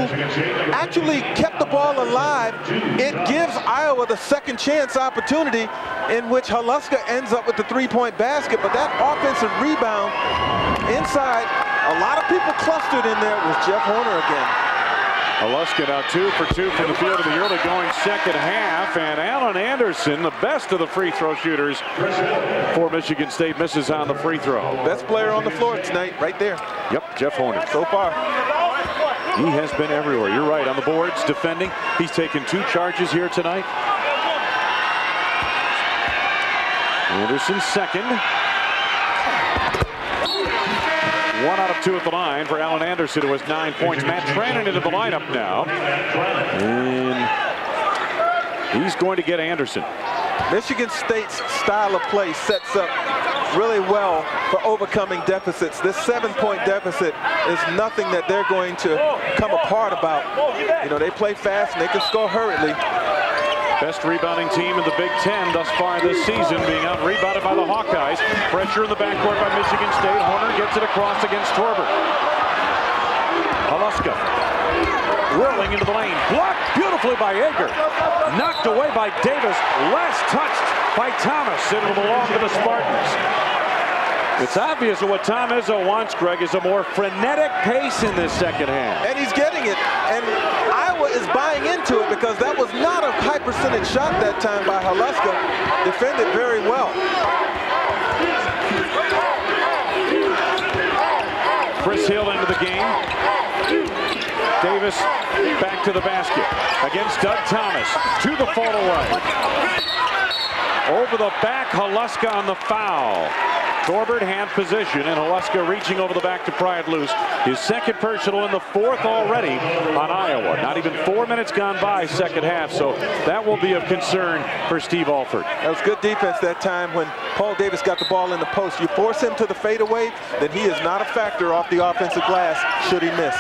actually kept the ball alive. It gives Iowa the second chance opportunity in which Haluska ends up with the 3-point basket, but that offensive rebound inside, a lot of people clustered in there with Jeff Horner again. Alaska now 2 for 2 from the field in the early going second half, and Alan Anderson, the best of the free throw shooters for Michigan State, misses on the free throw. Best player on the floor tonight, right there. Yep, Jeff Horner. So far. He has been everywhere. You're right, on the boards, defending. He's taken 2 charges here tonight. Anderson second. 1 out of 2 at the line for Alan Anderson, who has 9 points. Matt Trannon into the lineup now. And he's going to get Anderson. Michigan State's style of play sets up really well for overcoming deficits. This 7-point deficit is nothing that they're going to come apart about. You know, they play fast and they can score hurriedly. Best rebounding team in the Big Ten thus far this season, being out-rebounded by the Hawkeyes. Pressure in the backcourt by Michigan State. Horner gets it across against Torbert. Alaska whirling into the lane. Blocked beautifully by Ager. Knocked away by Davis. Last touched by Thomas. It will belong to the Spartans. It's obvious that what Tom Izzo wants, Greg, is a more frenetic pace in this second half. And he's getting it. And Iowa is buying into it because that was not a high percentage shot that time by Alaska. Defended very well. Chris Hill into the game. Davis back to the basket against Doug Thomas. To the fall away. Over the back, Alaska on the foul. Torbert hand position, and Alaska reaching over the back to pry it loose. His second personal in the 4th already on Iowa. Not even 4 minutes gone by second half, so that will be of concern for Steve Alford. That was good defense that time when Paul Davis got the ball in the post. You force him to the fadeaway, then he is not a factor off the offensive glass should he miss.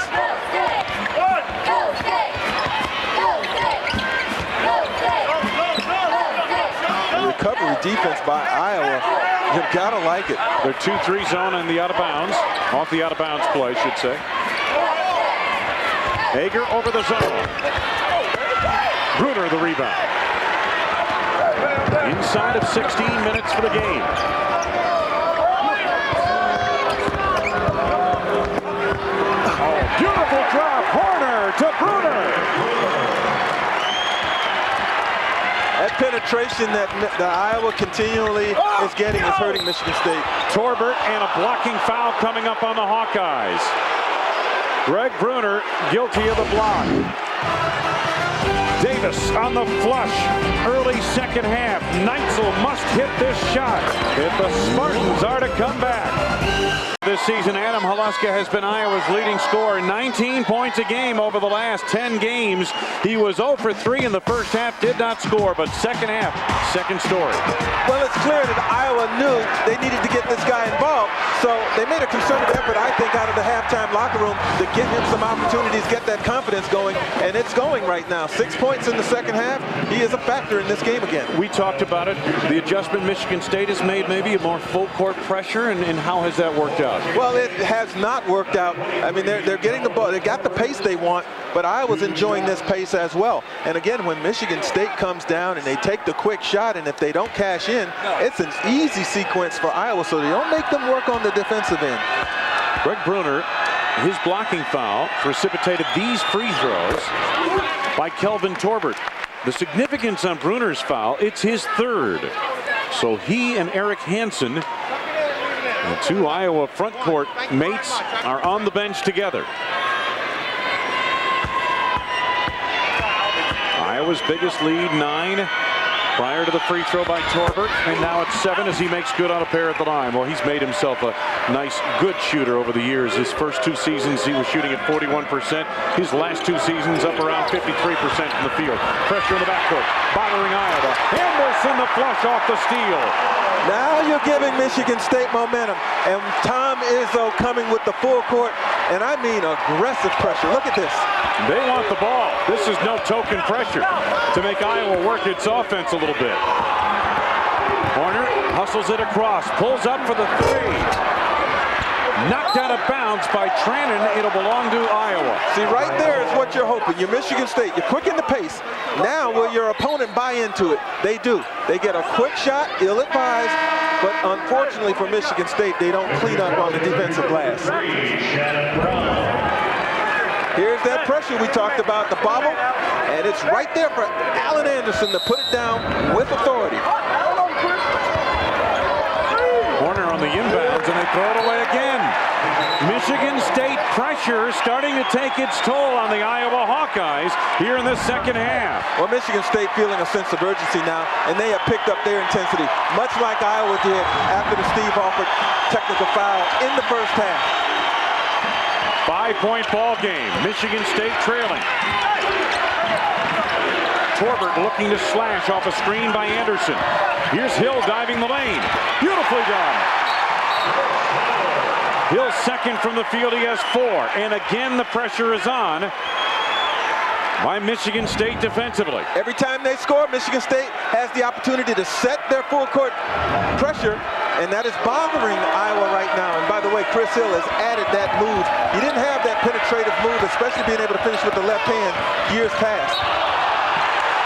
The recovery defense by Iowa. You've got to like it. They're 2-3 zone in the out of bounds. Off the out of bounds play, should say. Ager over the zone. Bruner the rebound. Inside of 16 minutes for the game. Oh, beautiful drop. Horner to Bruner. That penetration that Iowa continually is getting is hurting Michigan State. Torbert and a blocking foul coming up on the Hawkeyes. Greg Bruner guilty of the block. Davis on the flush. Early second half. Neitzel must hit this shot if the Spartans are to come back. This season, Adam Halaska has been Iowa's leading scorer. 19 points a game over the last 10 games. He was 0 for 3 in the first half, did not score, but second half, second story. Well, it's clear that Iowa knew they needed to get this guy involved, so they made a concerted effort, I think, out of the halftime locker room to give him some opportunities, get that confidence going, and it's going right now. 6 points in the second half. He is a factor in this game again. We talked about it. The adjustment Michigan State has made, maybe a more full court pressure, and how has that worked out? Well, it has not worked out. I mean, they're getting the ball. They got the pace they want, but Iowa's enjoying this pace as well. And again, when Michigan State comes down and they take the quick shot, and if they don't cash in, it's an easy sequence for Iowa, so they don't make them work on the defensive end. Greg Bruner, his blocking foul precipitated these free throws by Kelvin Torbert. The significance on Bruner's foul, it's his 3rd. So he and Eric Hansen, the 2 Iowa front court mates, are on the bench together. Iowa's biggest lead, 9 prior to the free throw by Torbert, and now it's 7 as he makes good on a pair at the line. Well, he's made himself a nice, good shooter over the years. His first 2 seasons, he was shooting at 41%. His last 2 seasons, up around 53% from the field. Pressure in the backcourt, bothering Iowa. Anderson, the flush off the steal. Now you're giving Michigan State momentum, and Tom Izzo coming with the full court, and I mean aggressive pressure. Look at this. They want the ball. This is no token pressure to make Iowa work its offense a little bit. Horner hustles it across, pulls up for the 3. Knocked out of bounds by Trannon. It'll belong to Iowa. See, right there is what you're hoping. You're Michigan State. You're quick in the pace. Now will your opponent buy into it? They do. They get a quick shot, ill-advised, but unfortunately for Michigan State, they don't clean up on the defensive glass. Here's that pressure we talked about, the bobble, and it's right there for Allen Anderson to put it down with authority. Corner on the inbounds, and they throw it away again. Michigan State pressure starting to take its toll on the Iowa Hawkeyes here in the second half. Well, Michigan State feeling a sense of urgency now, and they have picked up their intensity, much like Iowa did after the Steve Alford technical foul in the first half. 5-point ball game. Michigan State trailing. Torbert looking to slash off a screen by Anderson. Here's Hill diving the lane. Beautifully done. Hill second from the field. He has 4. And again, the pressure is on by Michigan State defensively. Every time they score, Michigan State has the opportunity to set their full court pressure, and that is bothering Iowa right now. And by the way, Chris Hill has added that move. He didn't have that penetrative move, especially being able to finish with the left hand years past.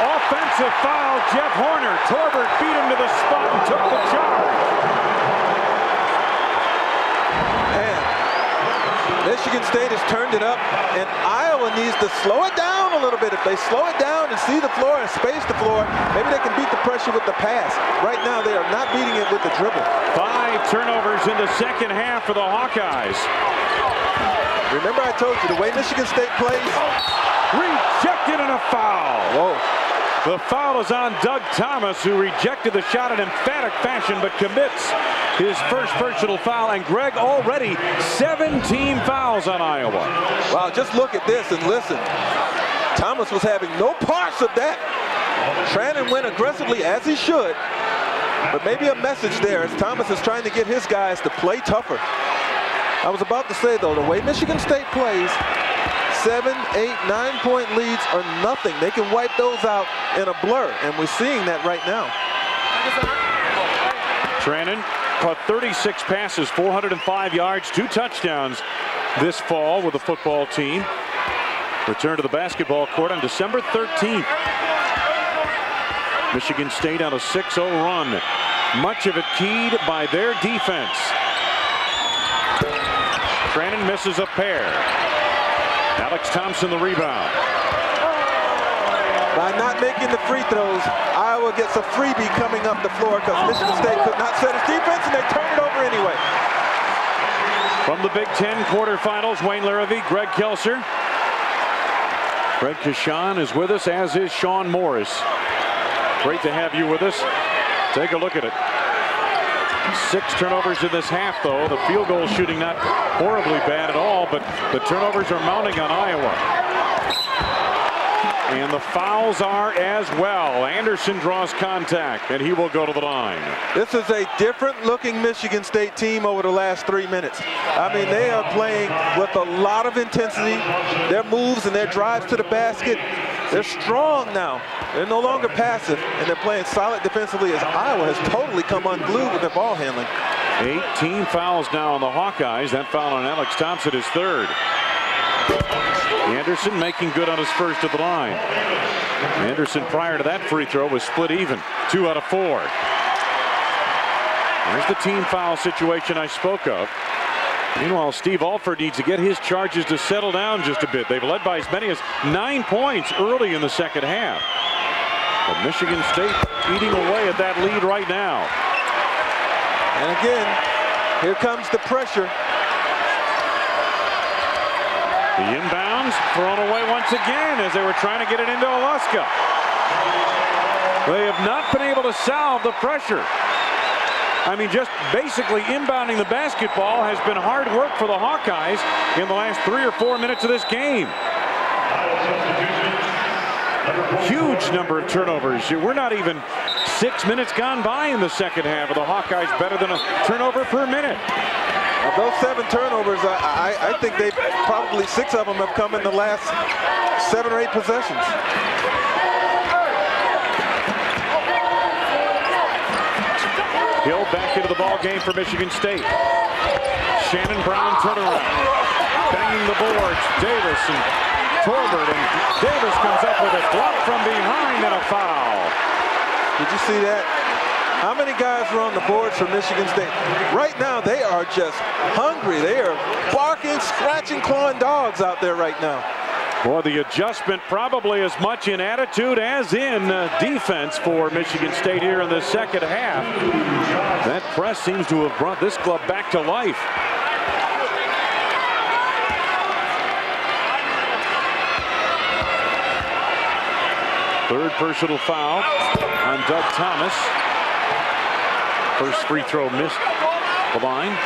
Offensive foul, Jeff Horner. Torbert beat him to the spot and took the charge. And Michigan State has turned it up, and Iowa needs to slow it down a little bit. If they slow it down and see the floor and space the floor, maybe they can beat the pressure with the pass. Right now, they are not beating it with the dribble. 5 turnovers in the second half for the Hawkeyes. Remember I told you, the way Michigan State plays. Rejected and a foul. Whoa. The foul is on Doug Thomas, who rejected the shot in emphatic fashion, but commits his first personal foul. And Greg, already 17 fouls on Iowa. Wow, just look at this and listen. Thomas was having no parts of that. Trannon went aggressively, as he should. But maybe a message there as Thomas is trying to get his guys to play tougher. I was about to say, though, the way Michigan State plays, 7, 8, 9-point leads are nothing. They can wipe those out in a blur, and we're seeing that right now. Trannon caught 36 passes, 405 yards, 2 touchdowns this fall with the football team. Return to the basketball court on December 13th. Michigan State on a 6-0 run. Much of it keyed by their defense. Trannon misses a pair. Alex Thompson the rebound. By not making the free throws, Iowa gets a freebie coming up the floor because Michigan State could not set its defense, and they turn it over anyway. From the Big Ten quarterfinals, Wayne Larrivee, Greg Kelser. Greg Kashan is with us, as is Shon Morris. Great to have you with us. Take a look at it. 6 turnovers in this half, though. The field goal shooting not horribly bad at all, but the turnovers are mounting on Iowa. And the fouls are as well. Anderson draws contact, and he will go to the line. This is a different-looking Michigan State team over the last 3 minutes. I mean, they are playing with a lot of intensity. Their moves and their drives to the basket, they're strong now. They're no longer passive, and they're playing solid defensively as Iowa has totally come unglued with their ball handling. 18 fouls now on the Hawkeyes. That foul on Alex Thompson is 3rd. Anderson making good on his first of the line. Anderson, prior to that free throw, was split even. 2 out of 4. There's the team foul situation I spoke of. Meanwhile, Steve Alford needs to get his charges to settle down just a bit. They've led by as many as 9 points early in the second half. But Michigan State eating away at that lead right now. And again, here comes the pressure. The inbounds thrown away once again as they were trying to get it into Alaska. They have not been able to solve the pressure. I mean, just basically inbounding the basketball has been hard work for the Hawkeyes in the last 3 or 4 minutes of this game. Huge number of turnovers. We're not even 6 minutes gone by in the second half of the Hawkeyes, better than a turnover per minute. Of those 7 turnovers, I think they probably 6 of them have come in the last 7 or 8 possessions. Hill back into the ball game for Michigan State. Shannon Brown turnaround. Banging the boards. Davis and Torbert, and Davis comes up with a block from behind and a foul. Did you see that? How many guys were on the boards for Michigan State? Right now, they are just hungry. They are barking, scratching, clawing dogs out there right now. Boy, the adjustment probably as much in attitude as in defense for Michigan State here in the second half. That press seems to have brought this club back to life. Third personal foul on Doug Thomas. First free throw missed the line.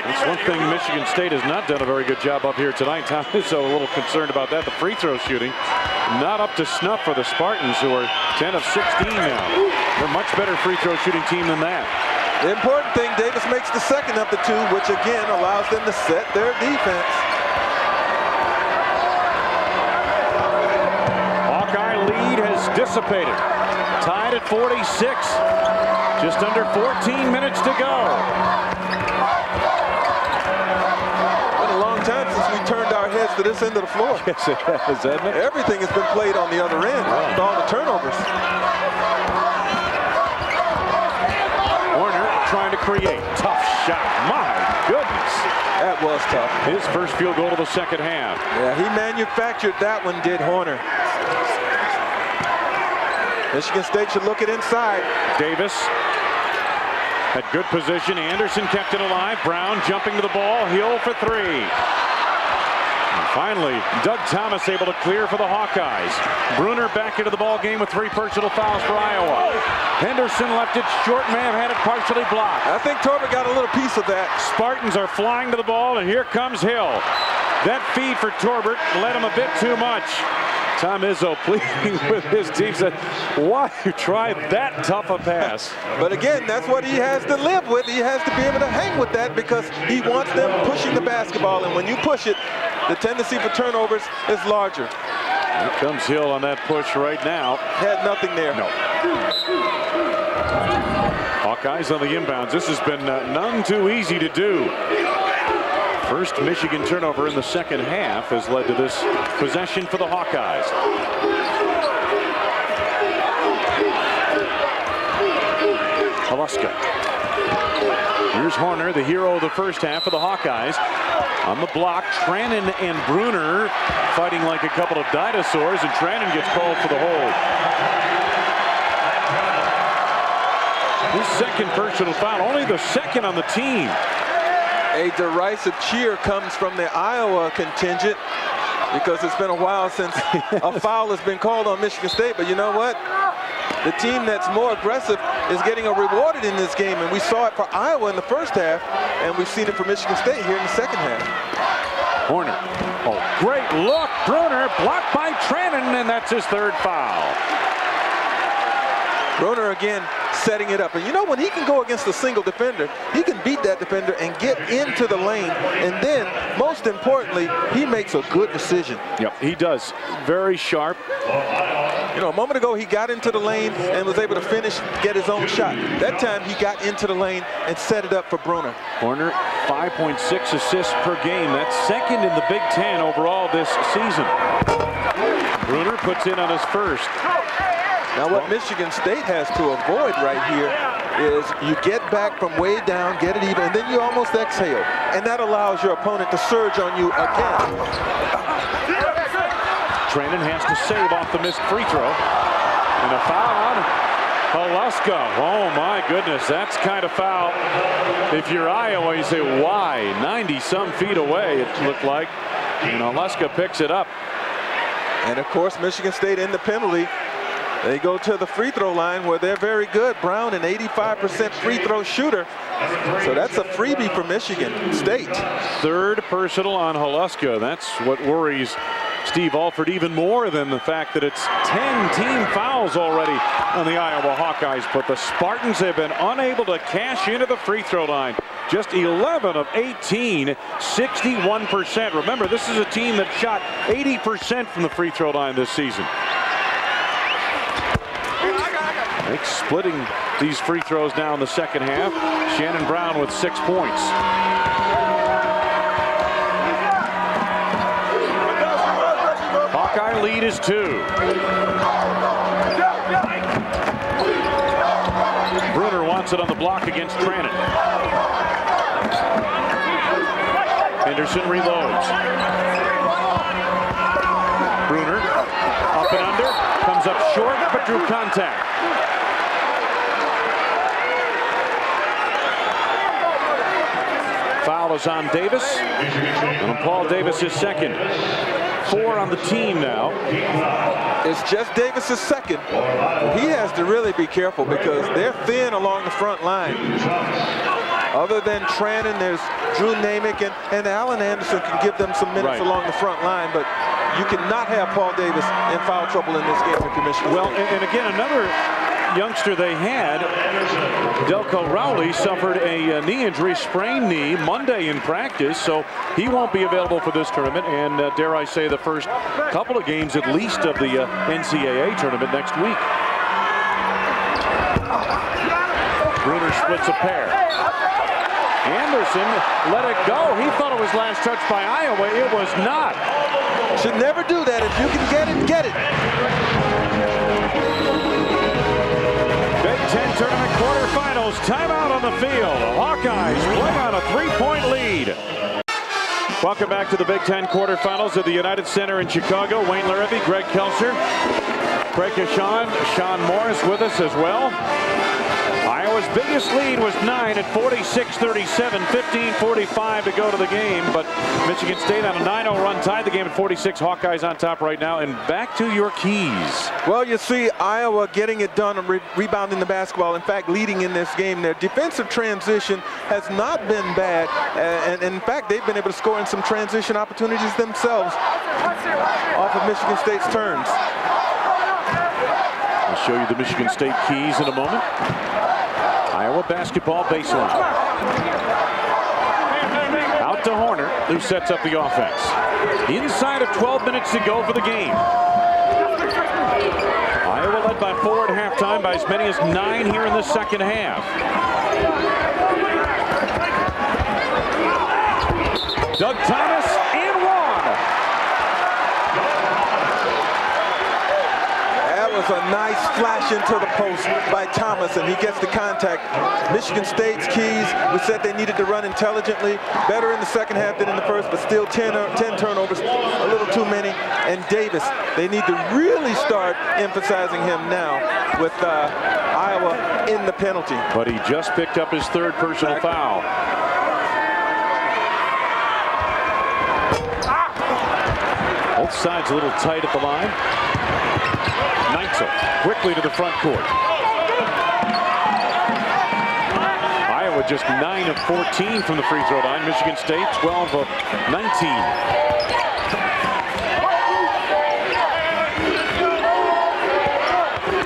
That's one thing Michigan State has not done a very good job of here tonight. Tom is so a little concerned about that. The free throw shooting not up to snuff for the Spartans, who are 10 of 16 now. They're a much better free throw shooting team than that. The important thing, Davis makes the second of the two, which again allows them to set their defense. Hawkeye lead has dissipated. Tied at 46. Just under 14 minutes to go. Time since we turned our heads to this end of the floor. Yes, it has, hasn't it? Everything has been played on the other end with all the turnovers. Warner trying to create. Tough shot. My goodness. That was tough. His first field goal of the second half. Yeah, he manufactured that one, did Horner. Michigan State should look it inside. Davis had good position. Anderson kept it alive. Brown jumping to the ball. Hill for three. And finally, Doug Thomas able to clear for the Hawkeyes. Bruner back into the ball game with 3 personal fouls for Iowa. Henderson left it short. May have had it partially blocked. I think Torbert got a little piece of that. Spartans are flying to the ball, and here comes Hill. That feed for Torbert led him a bit too much. Tom Izzo pleading with his team, said, why you try that tough a pass? But again, that's what he has to live with. He has to be able to hang with that because he wants them pushing the basketball. And when you push it, the tendency for turnovers is larger. Here comes Hill on that push right now. Had nothing there. No. Hawkeyes on the inbounds. This has been none too easy to do. First Michigan turnover in the second half has led to this possession for the Hawkeyes. Haluska. Here's Horner, the hero of the first half of the Hawkeyes. On the block, Trannon and Bruner fighting like a couple of dinosaurs, and Trannon gets called for the hold. His second personal foul, only the second on the team. A derisive cheer comes from the Iowa contingent because it's been a while since a foul has been called on Michigan State. But you know what? The team that's more aggressive is getting rewarded in this game. And we saw it for Iowa in the first half, and we've seen it for Michigan State here in the second half. Horner. Oh, great look. Bruner blocked by Trannon, and that's his third foul. Bruner again setting it up. And you know, when he can go against a single defender, he can beat that defender and get into the lane. And then, most importantly, he makes a good decision. Yep, he does. Very sharp. You know, a moment ago, he got into the lane and was able to finish, get his own shot. That time, he got into the lane and set it up for Bruner. Horner, 5.6 assists per game. That's second in the Big Ten overall this season. Bruner puts in on his first. Now what Michigan State has to avoid right here is you get back from way down, get it even, and then you almost exhale. And that allows your opponent to surge on you again. Trannon has to save off the missed free throw. And a foul on Haluska. Oh my goodness, that's kind of foul. If you're Iowa, you say, why? 90-some feet away, it looked like. And Haluska picks it up. And of course, Michigan State in the penalty. They go to the free throw line where they're very good. Brown, an 85% free throw shooter. So that's a freebie for Michigan State. Third personal on Haluska. That's what worries Steve Alford even more than the fact that it's 10 team fouls already on the Iowa Hawkeyes. But the Spartans have been unable to cash into the free throw line. Just 11 of 18, 61%. Remember, this is a team that shot 80% from the free throw line this season. Splitting these free throws now in the second half. Shannon Brown with 6 points. Hawkeye lead is 2. Bruner wants it on the block against Trannon. Henderson reloads. Bruner up and under, comes up short, but drew contact. Foul is on Davis, and Paul Davis is second. 4 on the team now. It's just Davis's second. He has to really be careful because they're thin along the front line. Other than Trannon, there's Drew Namick, and Alan Anderson can give them some minutes along the front line, but you cannot have Paul Davis in foul trouble in this game if you're Michigan. Well, and again, another youngster they had, Delco Rowley, suffered a knee injury, sprained knee, Monday in practice, so he won't be available for this tournament, and dare I say the first couple of games at least of the NCAA tournament next week. Bruner splits a pair. Anderson let it go. He thought it was last touched by Iowa. It was not. Should never do that. If you can get it, get it. Big Ten Tournament quarterfinals. Timeout on the field. Hawkeyes play on a 3-point lead. Welcome back to the Big Ten quarterfinals at the United Center in Chicago. Wayne Larrivee, Greg Kelser, Craig Shon, Shon Morris with us as well. Iowa's biggest lead was 9 at 46-37, 15:45 to go to the game, but Michigan State on a 9-0 run tied the game at 46. Hawkeyes on top right now, and back to your keys. Well, you see Iowa getting it done and rebounding the basketball. In fact, leading in this game. Their defensive transition has not been bad, and in fact, they've been able to score in some transition opportunities themselves off of Michigan State's turns. I'll show you the Michigan State keys in a moment. Iowa basketball baseline. Out to Horner, who sets up the offense. Inside of 12 minutes to go for the game. Iowa led by 4 at halftime, by as many as 9 here in the second half. Doug Thomas and one. That was a nice flash into the post by Thomas, and he gets the contact. Michigan State's keys, we said they needed to run intelligently, better in the second half than in the first, but still 10 turnovers, a little too many. And Davis, they need to really start emphasizing him now with Iowa in the penalty. But he just picked up his 3rd personal foul. Both sides a little tight at the line. Neitzel quickly to the front court. Iowa just 9 of 14 from the free throw line. Michigan State 12 of 19.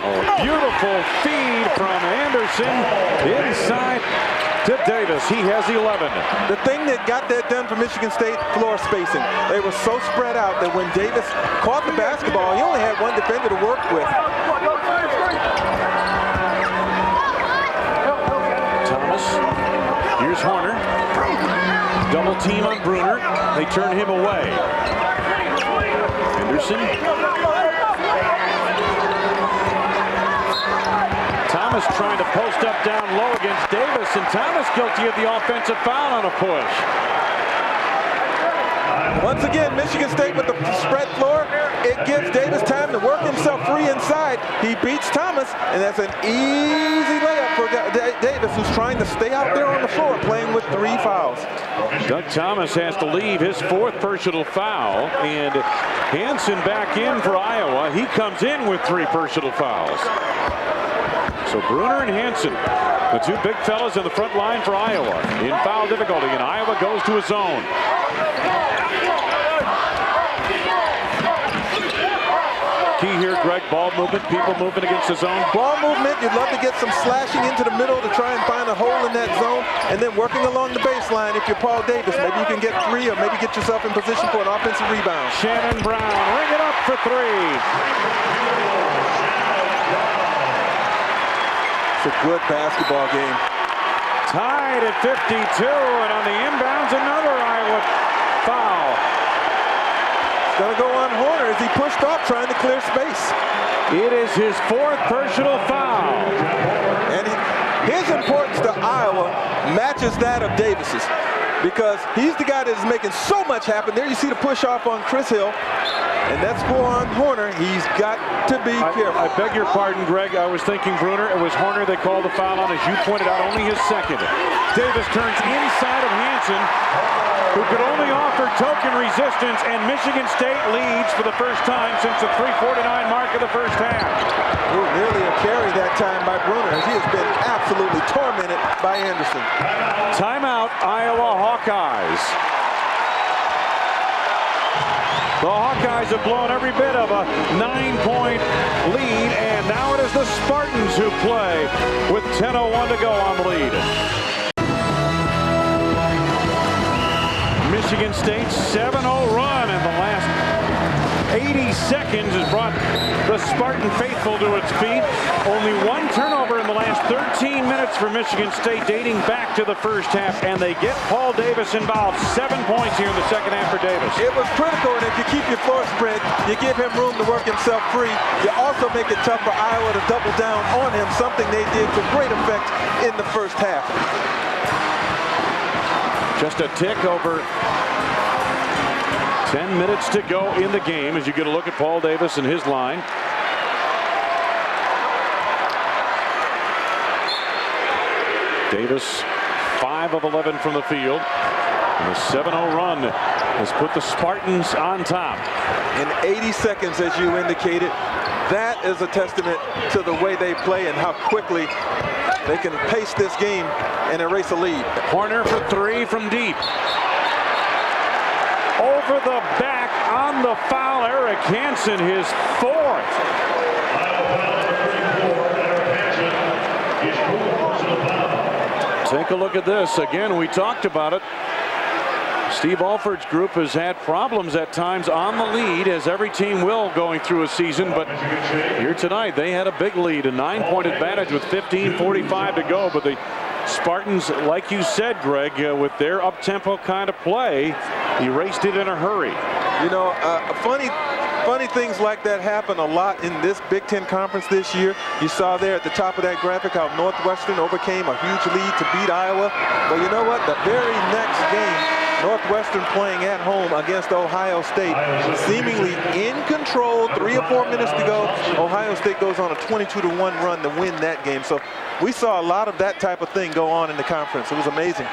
Oh, beautiful feed from Anderson inside to Davis. He has 11. The thing that got that done for Michigan State, floor spacing. They were so spread out that when Davis caught the basketball, he only had one defender to work with. Thomas. Here's Horner. Double team on Bruner. They turn him away. Anderson. Thomas trying to post up down low against Davis, and Thomas guilty of the offensive foul on a push. Once again, Michigan State with the spread floor. It gives Davis time to work himself free inside. He beats Thomas, and that's an easy layup for Davis, who's trying to stay out there on the floor playing with 3 fouls. Doug Thomas has to leave, his 4th personal foul, and Hansen back in for Iowa. He comes in with 3 personal fouls. So Bruner and Hansen, the 2 big fellas in the front line for Iowa, in foul difficulty, and Iowa goes to a zone. Key here, Greg, ball movement, people moving against the zone. Ball movement, you'd love to get some slashing into the middle to try and find a hole in that zone, and then working along the baseline. If you're Paul Davis, maybe you can get 3 or maybe get yourself in position for an offensive rebound. Shannon Brown, ring it up for 3. It's a good basketball game. Tied at 52, and on the inbounds, another Iowa foul. It's going to go on Horner as he pushed off trying to clear space. It is his 4th personal foul. And his importance to Iowa matches that of Davis's. because he's the guy that is making so much happen. There you see the push off on Chris Hill. And that's on Horner. He's got to be careful. I beg your pardon, Greg. I was thinking Bruner. It was Horner they called the foul on, as you pointed out, only his second. Davis turns inside of Hansen, who could only offer token resistance, and Michigan State leads for the first time since the 3:49 mark of the first half. Ooh, nearly a carry that time by Bruner, as he has been absolutely tormented by Anderson. Timeout, Iowa Hawkeyes. The Hawkeyes have blown every bit of a 9-point lead, and now it is the Spartans who play with 10:01 to go on the lead. Michigan State's 7-0 run in the last 80 seconds has brought the Spartan faithful to its feet. Only one turnover in the last 13 minutes for Michigan State, dating back to the first half, and they get Paul Davis involved. 7 points here in the second half for Davis. It was critical, and if you keep your floor spread, you give him room to work himself free. You also make it tough for Iowa to double down on him, something they did to great effect in the first half. Just a tick over 10 minutes to go in the game as you get a look at Paul Davis and his line. Davis 5 of 11 from the field. And the 7-0 run has put the Spartans on top. In 80 seconds, as you indicated, that is a testament to the way they play and how quickly they can pace this game and erase a lead. Horner for 3 from deep. Over the back on the foul, Eric Hansen, his 4th. Take a look at this. Again, we talked about it. Steve Alford's group has had problems at times on the lead, as every team will going through a season. But here tonight, they had a big lead, a 9-point advantage with 15:45 to go. But the Spartans, like you said, Greg, with their up-tempo kind of play, erased it in a hurry. You know, funny things like that happen a lot in this Big Ten Conference this year. You saw there at the top of that graphic how Northwestern overcame a huge lead to beat Iowa. But you know what? The very next game, Northwestern playing at home against Ohio State, seemingly in control, 3 or 4 minutes to go. Ohio State goes on a 22-1 run to win that game. So we saw a lot of that type of thing go on in the conference. It was amazing.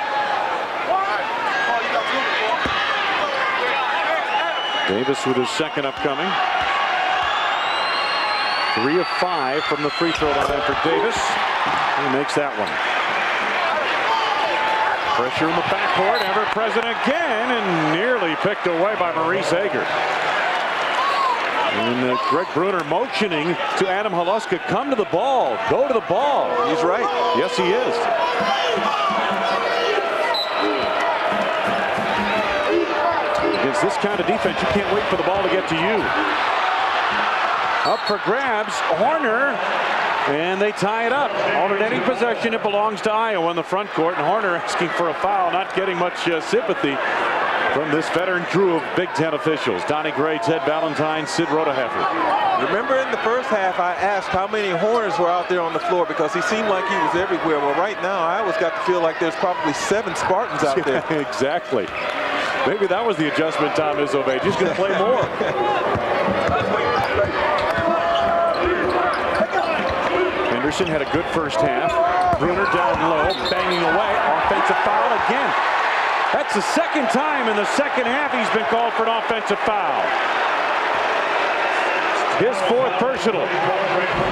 Davis with his second upcoming. 3 of 5 from the free throw line for Davis. He makes that one. Pressure in the backcourt, ever present again, and nearly picked away by Maurice Ager. And Greg Bruner motioning to Adam Haluska, come to the ball, go to the ball. He's right. Yes, he is. Against this kind of defense, you can't wait for the ball to get to you. Up for grabs, Horner, and they tie it up. Alternating possession, it belongs to Iowa in the front court, and Horner asking for a foul, not getting much sympathy from this veteran crew of Big Ten officials. Donnie Gray, Ted Valentine, Sid Rodeheffer. Remember in the first half, I asked how many Horners were out there on the floor because he seemed like he was everywhere. Well, right now, I always got to feel like there's probably 7 Spartans out there. Exactly. Maybe that was the adjustment Tom Izzo made. He's going to play more. Henderson had a good first half. Bruner down low, banging away. Offensive foul again. That's the second time in the second half he's been called for an offensive foul. His 4th personal.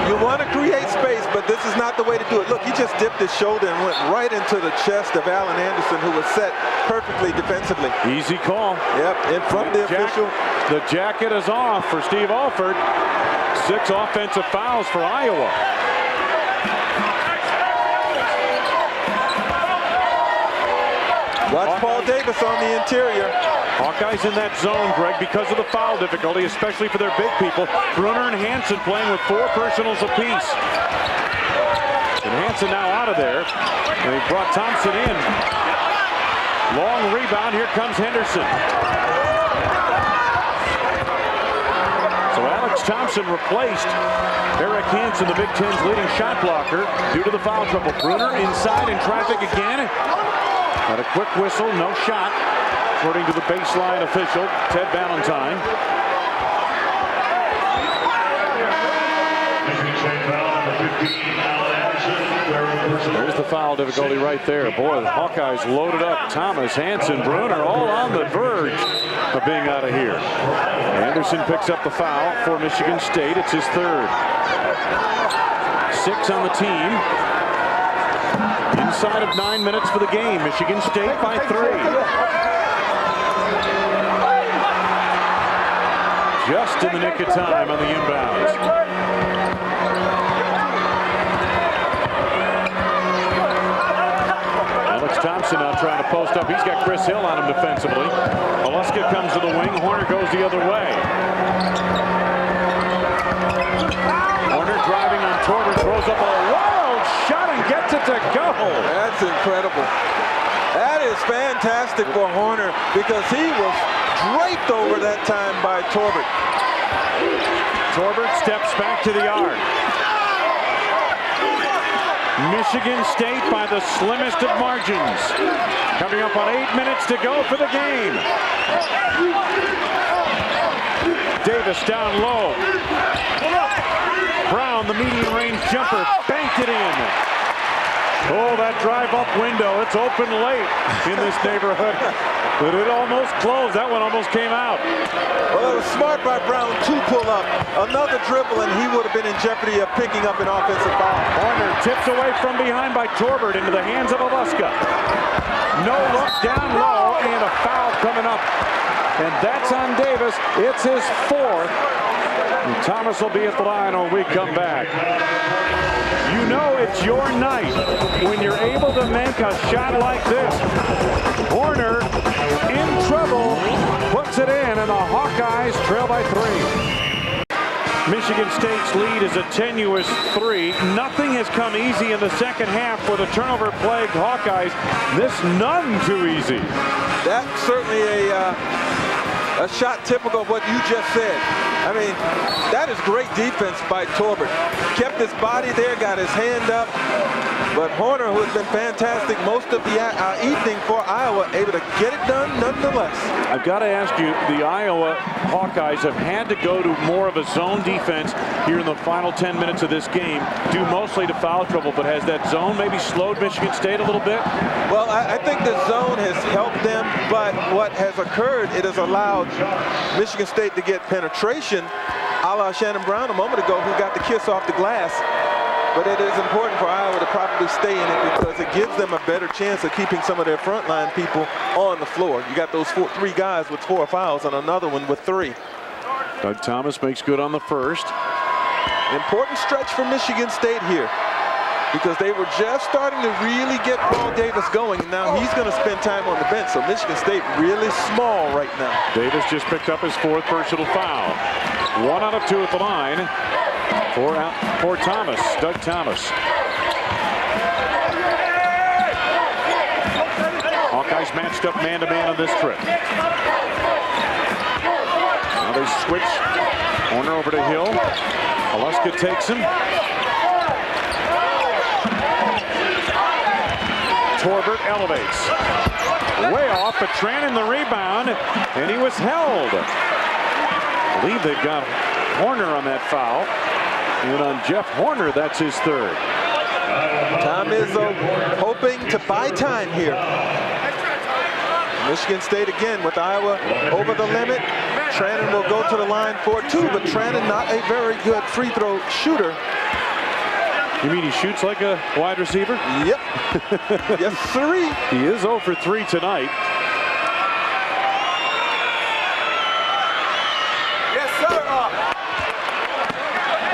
You want to create space, but this is not the way to do it. Look, he just dipped his shoulder and went right into the chest of Alan Anderson, who was set perfectly defensively. Easy call. Yep, in front of the official. The jacket is off for Steve Alford. 6 offensive fouls for Iowa. Watch Paul Davis on the interior. Hawkeyes in that zone, Greg, because of the foul difficulty, especially for their big people. Bruner and Hansen playing with 4 personals apiece. And Hansen now out of there. And he brought Thompson in. Long rebound. Here comes Henderson. So Alex Thompson replaced Eric Hansen, the Big Ten's leading shot blocker, due to the foul trouble. Bruner inside in traffic again. Had a quick whistle, no shot, according to the baseline official, Ted Valentine. There's the foul difficulty right there. Boy, the Hawkeyes loaded up. Thomas, Hansen, Bruner all on the verge of being out of here. Anderson picks up the foul for Michigan State. It's his third. 6 on the team. Inside of 9 minutes for the game. Michigan State by 3. Just in the nick of time on the inbounds. Thompson now trying to post up. He's got Chris Hill on him defensively. Haluska comes to the wing. Horner goes the other way. Horner driving on Torber, throws up a wild shot and gets it to go. That's incredible. That is fantastic for Horner because he was draped over that time by Torbert. Torbert steps back to the arc. Michigan State by the slimmest of margins. Coming up on 8 minutes to go for the game. Davis down low. Brown, the medium range jumper, banked it in. Oh, that drive up window. It's open late in this neighborhood. But it almost closed. That one almost came out. Well, it was smart by Brown to pull up. Another dribble, and he would have been in jeopardy of picking up an offensive foul. Horner tips away from behind by Torbert into the hands of Haluska. No look down low, and a foul coming up. And that's on Davis. It's his 4th. And Thomas will be at the line when we come back. You know it's your night when you're able to make a shot like this. Horner in trouble, puts it in, and the Hawkeyes trail by 3. Michigan State's lead is a tenuous 3. Nothing has come easy in the second half for the turnover-plagued Hawkeyes. This none too easy. That's certainly a shot typical of what you just said. I mean, that is great defense by Torbert. Kept his body there, got his hand up. But Horner, who has been fantastic most of the evening for Iowa, able to get it done nonetheless. I've got to ask you, the Iowa Hawkeyes have had to go to more of a zone defense here in the final 10 minutes of this game, due mostly to foul trouble, but has that zone maybe slowed Michigan State a little bit? Well, I think the zone has helped them, but what has occurred, it has allowed Michigan State to get penetration, a la Shannon Brown a moment ago, who got the kiss off the glass. But it is important for Iowa to probably stay in it because it gives them a better chance of keeping some of their frontline people on the floor. You got those 3 guys with 4 fouls and another one with 3. Doug Thomas makes good on the first. Important stretch for Michigan State here because they were just starting to really get Paul Davis going. Now he's going to spend time on the bench, so Michigan State really small right now. Davis just picked up his 4th personal foul. 1 out of 2 at the line. For Thomas, Doug Thomas. Hawkeyes matched up man-to-man on this trip. Now they switch. Horner over to Hill. Haluska takes him. Torbert elevates. Way off, but Tran in the rebound, and he was held. I believe they've got Horner on that foul. And on Jeff Horner, that's his 3rd. Tom Izzo hoping to buy time here. Michigan State again with Iowa over the limit. Trannon will go to the line for 2, but Trannon not a very good free throw shooter. You mean he shoots like a wide receiver? Yep. Yes, 3. He is 0 for 3 tonight.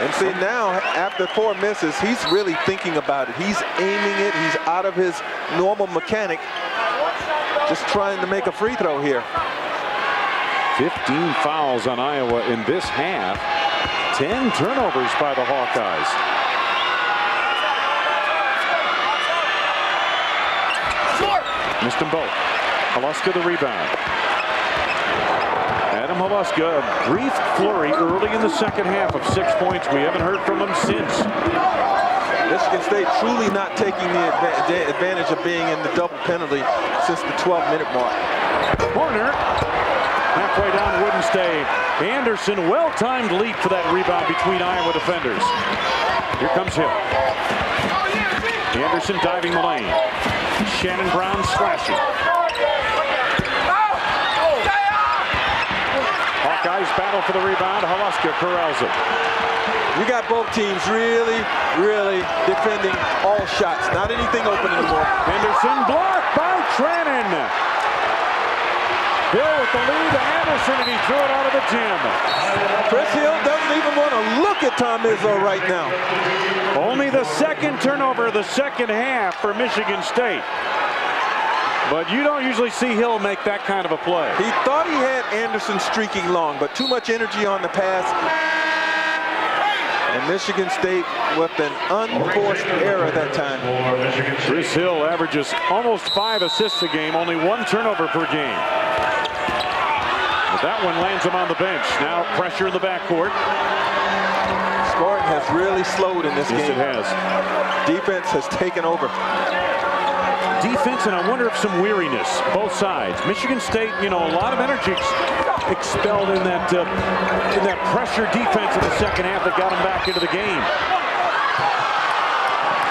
And see now, after 4 misses, he's really thinking about it. He's aiming it. He's out of his normal mechanic. Just trying to make a free throw here. 15 fouls on Iowa in this half. 10 turnovers by the Hawkeyes. Missed them both. Haluska the rebound. Adam Haluska, a brief flurry early in the second half of 6 points. We haven't heard from him since. Michigan State truly not taking the advantage of being in the double penalty since the 12-minute mark. Corner. Halfway down wouldn't stay. Anderson, well-timed leap for that rebound between Iowa defenders. Here comes Hill. Anderson diving the lane. Shannon Brown slashing. Hawkeyes battle for the rebound. Haluska corrals it. You got both teams really defending all shots. Not anything open anymore. Anderson blocked by Trannon. Hill with the lead to Anderson, and he threw it out of the gym. Chris Hill doesn't even want to look at Tom Izzo right now. Only the second turnover of the second half for Michigan State. But you don't usually see Hill make that kind of a play. He thought he had Anderson streaking long, but too much energy on the pass. And Michigan State with an unforced error that time. Chris Hill averages almost 5 assists a game, only 1 turnover per game. But that one lands him on the bench. Now pressure in the backcourt. Scoring has really slowed in this game. Yes, it has. Defense has taken over. Defense, and I wonder if some weariness, both sides. Michigan State, you know, a lot of energy expelled in that pressure defense in the second half that got them back into the game.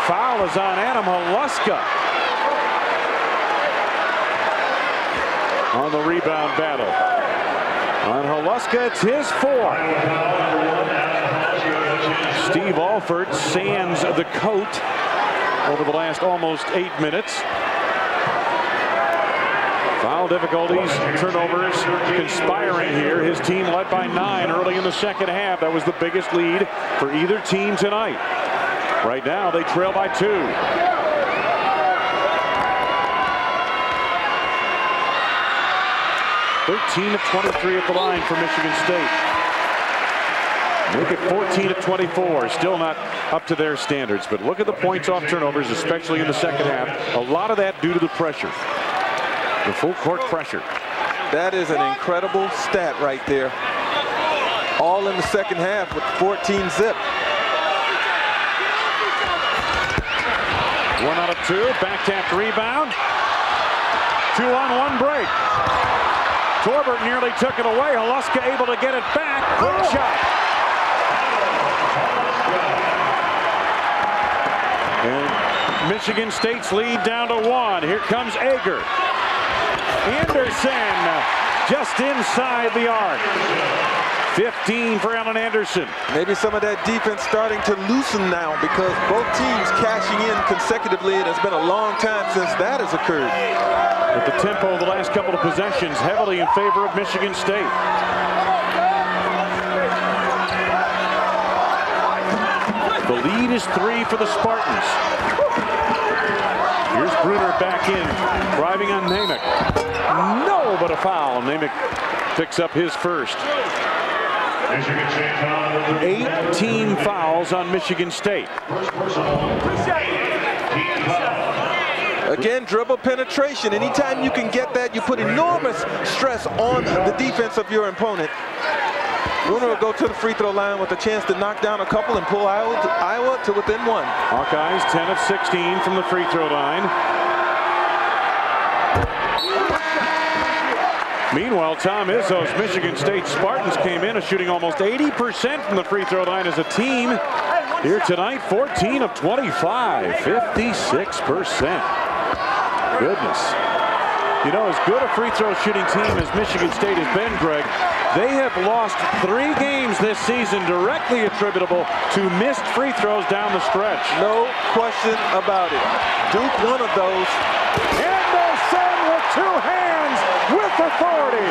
Foul is on Adam Haluska. On the rebound battle. On Haluska, it's his 4th. Steve Alford sands the coat over the last almost 8 minutes. Foul difficulties, turnovers conspiring here. His team led by 9 early in the second half. That was the biggest lead for either team tonight. Right now, they trail by 2. (13 of 23 at the line for Michigan State. Make it 14 of 24. Still not up to their standards, but look at the points off turnovers, especially in the second half. A lot of that due to the pressure. The full court pressure. That is an incredible stat right there. All in the second half with 14 zip. 1 out of 2. Back tap rebound. 2-on-1 break. Torbert nearly took it away. Haluska able to get it back. Quick shot. And Michigan State's lead down to 1. Here comes Ager. Anderson just inside the arc. 15 for Allen Anderson. Maybe some of that defense starting to loosen now because both teams cashing in consecutively. It has been a long time since that has occurred. But the tempo of the last couple of possessions heavily in favor of Michigan State. The lead is 3 for the Spartans. Here's Bruner back in, driving on Namick. No, but a foul. Namick picks up his first. 18 fouls on Michigan State. Again, dribble penetration. Anytime you can get that, you put enormous stress on the defense of your opponent. Bruner will go to the free throw line with a chance to knock down a couple and pull Iowa to within 1. Hawkeyes 10 of 16 from the free throw line. Meanwhile, Tom Izzo's Michigan State Spartans came in shooting almost 80% from the free throw line as a team. Here tonight, 14 of 25, 56%. Goodness. You know, as good a free throw shooting team as Michigan State has been, Greg, they have lost 3 games this season directly attributable to missed free throws down the stretch. No question about it. Duke one of those. Anderson with 2 hands with authority.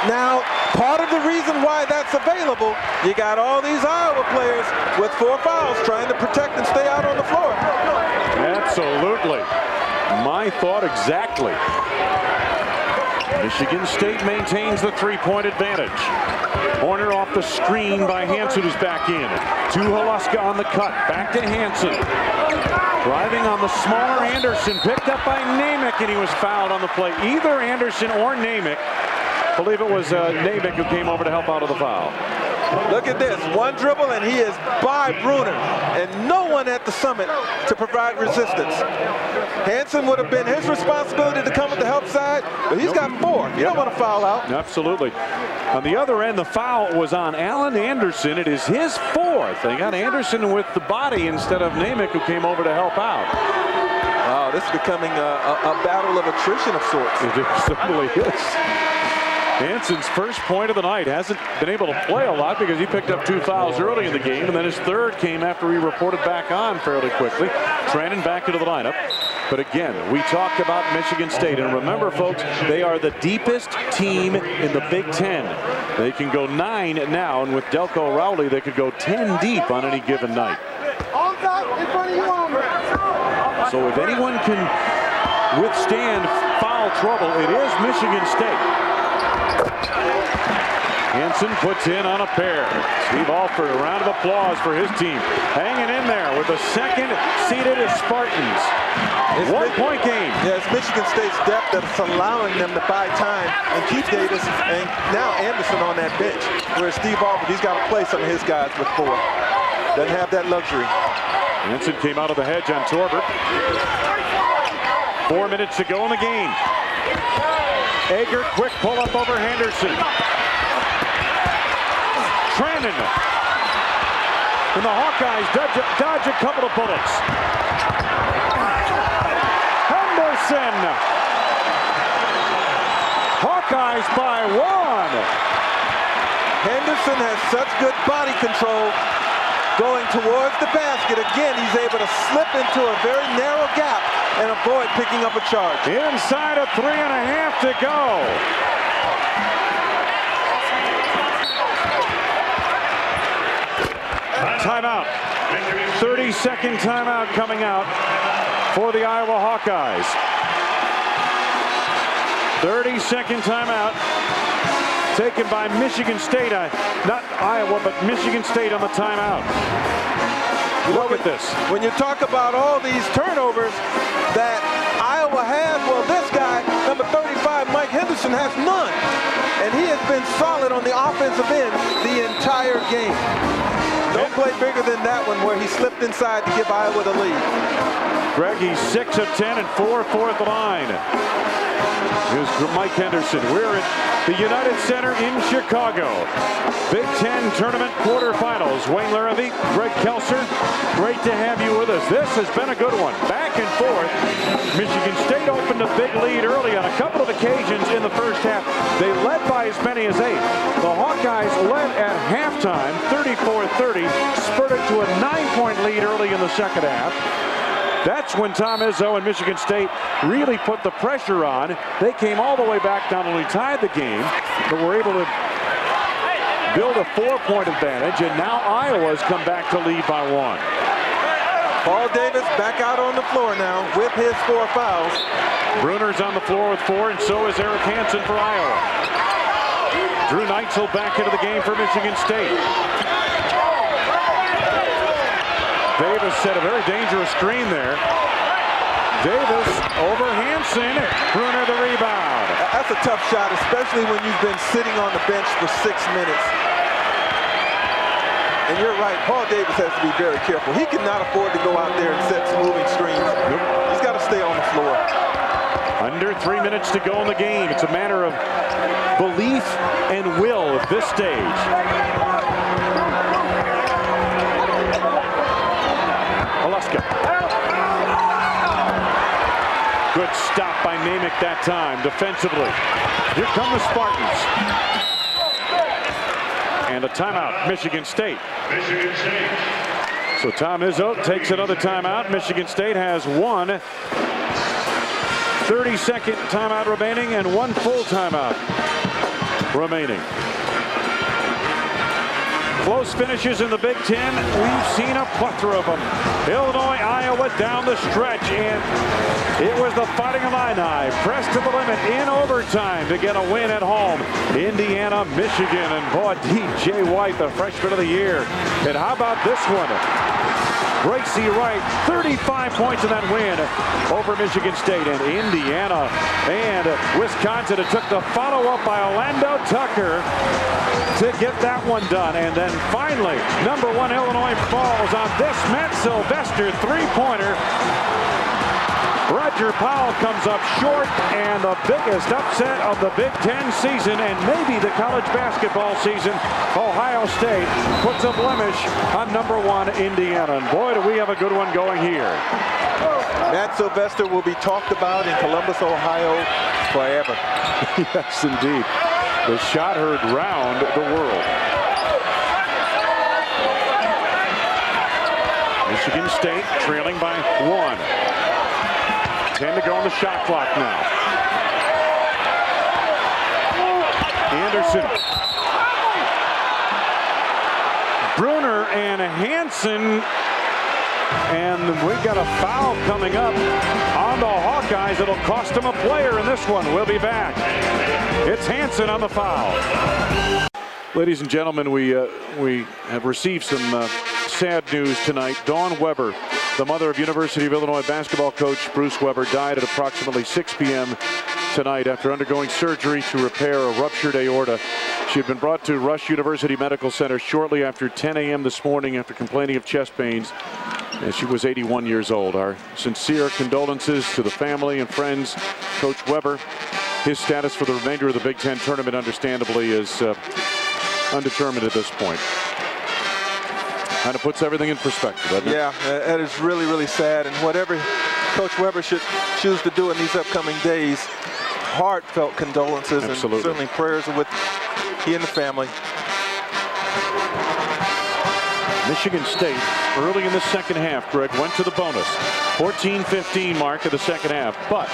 Now, part of the reason why that's available, you got all these Iowa players with 4 fouls trying to protect and stay out on the floor. Absolutely. My thought exactly. Michigan State maintains the 3-point advantage. Horner off the screen by Hansen, who's back in. To Haluska on the cut. Back to Hansen. Driving on the smaller Anderson. Picked up by Namick, and he was fouled on the play. Either Anderson or Namick. I believe it was Namick who came over to help out of the foul. Look at this. 1 dribble, and he is by Bruner. And no one anyone at the summit to provide resistance. Hansen would have been his responsibility to come at the help side, but he's got 4. You don't want to foul out. Absolutely. On the other end, the foul was on Alan Anderson. It is his 4th. They got Anderson with the body instead of Namick, who came over to help out. Wow, this is becoming a battle of attrition of sorts. It certainly is. Hansen's first point of the night. Hasn't been able to play a lot because he picked up 2 fouls early in the game, and then his 3rd came after he reported back on fairly quickly. Trannon back into the lineup. But again, we talked about Michigan State, and remember, folks, they are the deepest team in the Big Ten. They can go 9 now, and with Delco Rowley, they could go 10 deep on any given night. So if anyone can withstand foul trouble, it is Michigan State. Hansen puts in on a pair. Steve Alford, a round of applause for his team. Hanging in there with the second seeded Spartans. 1-point game. Yeah, it's Michigan State's depth that's allowing them to buy time and keep Davis and now Anderson on that bench. Whereas Steve Alford, he's got to play some of his guys with 4. Doesn't have that luxury. Hansen came out of the hedge on Torbert. 4 minutes to go in the game. Ager, quick pull-up over Henderson. Trannon. And the Hawkeyes dodge a couple of bullets. Henderson. Hawkeyes by 1. Henderson has such good body control going towards the basket. Again, he's able to slip into a very narrow gap and avoid picking up a charge. Inside of 3.5 to go. Timeout. 30-second timeout coming out for the Iowa Hawkeyes. 30-second timeout taken by Michigan State. Not Iowa, but Michigan State on the timeout. Look at this. When you talk about all these turnovers that Iowa has, well, this guy, number 35, Mike Henderson, has none. And he has been solid on the offensive end the entire game. No play bigger than that one where he slipped inside to give Iowa the lead. Greg, he's 6 of 10 and 4 at the line. Here's Mike Henderson. We're at the United Center in Chicago. Big Ten Tournament Quarterfinals. Wayne Larrivee, Greg Kelser, great to have you with us. This has been a good one. Back and forth. Michigan State opened a big lead early on a couple of occasions in the first half. They led by as many as 8. The Hawkeyes led at halftime, 34-30, spurted to a 9-point lead early in the second half. That's when Tom Izzo and Michigan State really put the pressure on. They came all the way back, not only tied the game, but were able to build a 4-point advantage, and now Iowa's come back to lead by 1. Paul Davis back out on the floor now with his 4 fouls. Bruner's on the floor with 4, and so is Eric Hansen for Iowa. Drew Neitzel back into the game for Michigan State. Davis set a very dangerous screen there. Davis over Hansen. Bruner the rebound. That's a tough shot, especially when you've been sitting on the bench for 6 minutes. And you're right, Paul Davis has to be very careful. He cannot afford to go out there and set moving screens. He's got to stay on the floor. Under 3 minutes to go in the game. It's a matter of belief and will at this stage. Alaska. Good stop by Namick that time defensively. Here come the Spartans. And a timeout, Michigan State. Michigan State. So Tom Izzo takes another timeout. Michigan State has 1 30-second timeout remaining and 1 full timeout remaining. Close finishes in the Big Ten. We've seen a plethora of them. Illinois, Iowa down the stretch, and it was the Fighting Illini pressed to the limit in overtime to get a win at home. Indiana, Michigan, and boy, DJ White, the freshman of the year. And how about this one? Gracie Wright, 35 points in that win over Michigan State. And Indiana and Wisconsin. It took the follow-up by Orlando Tucker to get that one done. And then finally, #1 Illinois falls on this Matt Sylvester three-pointer. Roger Powell comes up short, and the biggest upset of the Big Ten season and maybe the college basketball season. Ohio State puts a blemish on #1 Indiana. And boy, do we have a good one going here. Matt Sylvester will be talked about in Columbus, Ohio forever. Yes, indeed. The shot heard round the world. Michigan State trailing by 1. 10 to go on the shot clock now. Anderson. Bruner and Hansen. And we got a foul coming up on the Hawkeyes. It'll cost them a player in this one. We'll be back. It's Hansen on the foul. Ladies and gentlemen, we have received some sad news tonight. Dawn Weber, the mother of University of Illinois basketball coach Bruce Weber, died at approximately 6 p.m. tonight after undergoing surgery to repair a ruptured aorta. She had been brought to Rush University Medical Center shortly after 10 a.m. this morning after complaining of chest pains. And she was 81 years old. Our sincere condolences to the family and friends. Coach Weber, his status for the remainder of the Big Ten tournament understandably is undetermined at this point. Kind of puts everything in perspective, doesn't it? Yeah, that is really, really sad. And whatever Coach Weber should choose to do in these upcoming days, heartfelt condolences. Absolutely. And certainly prayers are with he and the family. Michigan State, early in the second half, Greg, went to the bonus. 14-15 mark of the second half. But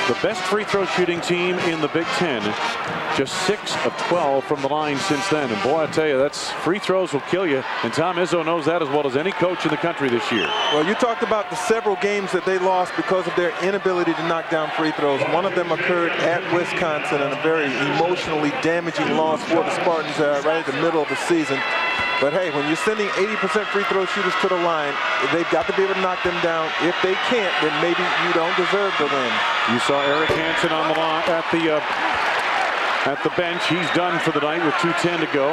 the best free throw shooting team in the Big Ten, just 6 of 12 from the line since then. And boy, I tell you, that's free throws will kill you. And Tom Izzo knows that as well as any coach in the country this year. Well, you talked about the several games that they lost because of their inability to knock down free throws. One of them occurred at Wisconsin, and a very emotionally damaging loss for the Spartans right at the middle of the season. But hey, when you're sending 80% free throw shooters to the line, they've got to be able to knock them down. If they can't, then maybe you don't deserve the win. You saw Eric Hansen on the line at the bench. He's done for the night with 2:10 to go.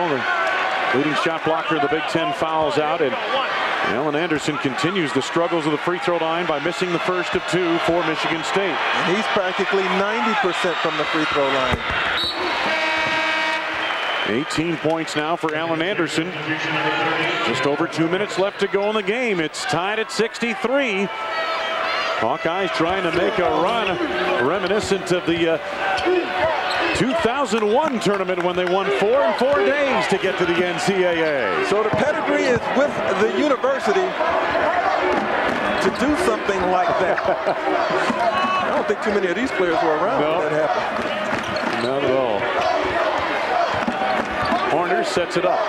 The leading shot blocker of the Big Ten fouls out, and Alan Anderson continues the struggles of the free throw line by missing the first of 2 for Michigan State. And he's practically 90% from the free throw line. 18 points now for Alan Anderson. Just over 2 minutes left to go in the game. It's tied at 63. Hawkeyes trying to make a run reminiscent of the 2001 tournament when they won 4 in 4 days to get to the NCAA. So the pedigree is with the university to do something like that. I don't think too many of these players were around when that happened. Not at all. Horner sets it up.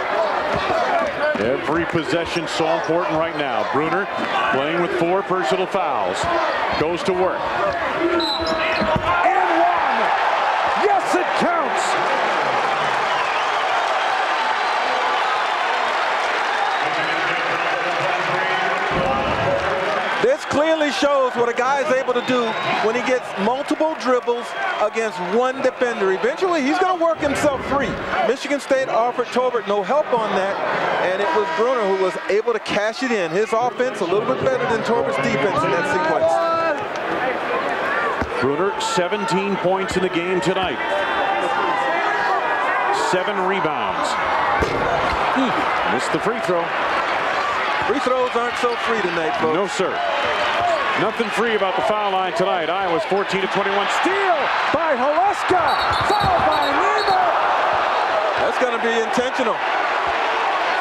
Every possession so important right now. Bruner playing with 4 personal fouls. Goes to work. And 1! Yes, it counts! This clearly shows what a guy is able to do when he gets multiple dribbles against one defender. Eventually, he's going to work himself free. Michigan State offered Tolbert no help on that, and it was Bruner who was able to cash it in. His offense a little bit better than Tolbert's defense in that sequence. Bruner, 17 points in the game tonight. 7 rebounds. Missed the free throw. Free throws aren't so free tonight, folks. No, sir. Nothing free about the foul line tonight. Iowa's 14-21. Steal by Haleska. Foul by Nemo. That's going to be intentional.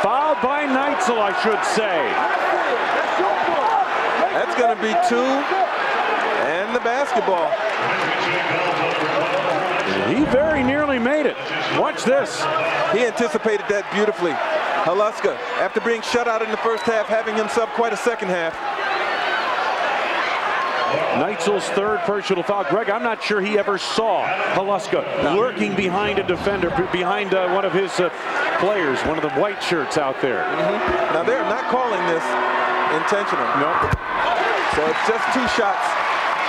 Foul by Neitzel, I should say. That's going to be 2 and the basketball. He very nearly made it. Watch this. He anticipated that beautifully. Haleska, after being shut out in the first half, having himself quite a second half. Neitzel's 3rd personal foul. Greg, I'm not sure he ever saw Haleska lurking behind a defender, behind one of his players, one of the white shirts out there. Now, they're not calling this intentional. Nope. So it's just 2 shots.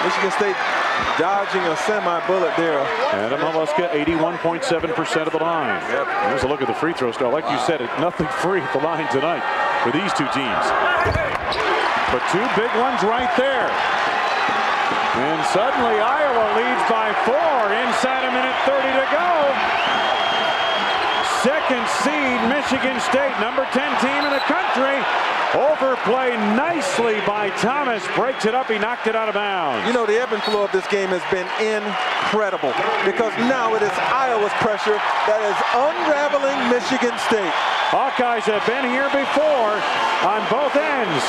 Michigan State dodging a semi-bullet there. Adam Haluska, 81.7% of the line. Yep. There's a look at the free throw star. Like you said, nothing free at the line tonight for these two teams. But 2 big ones right there. And suddenly Iowa leads by 4 inside a minute 30 to go. Second seed Michigan State, number 10 team in the country. Overplay nicely by Thomas. Breaks it up. He knocked it out of bounds. You know, the ebb and flow of this game has been incredible because now it is Iowa's pressure that is unraveling Michigan State. Hawkeyes have been here before on both ends.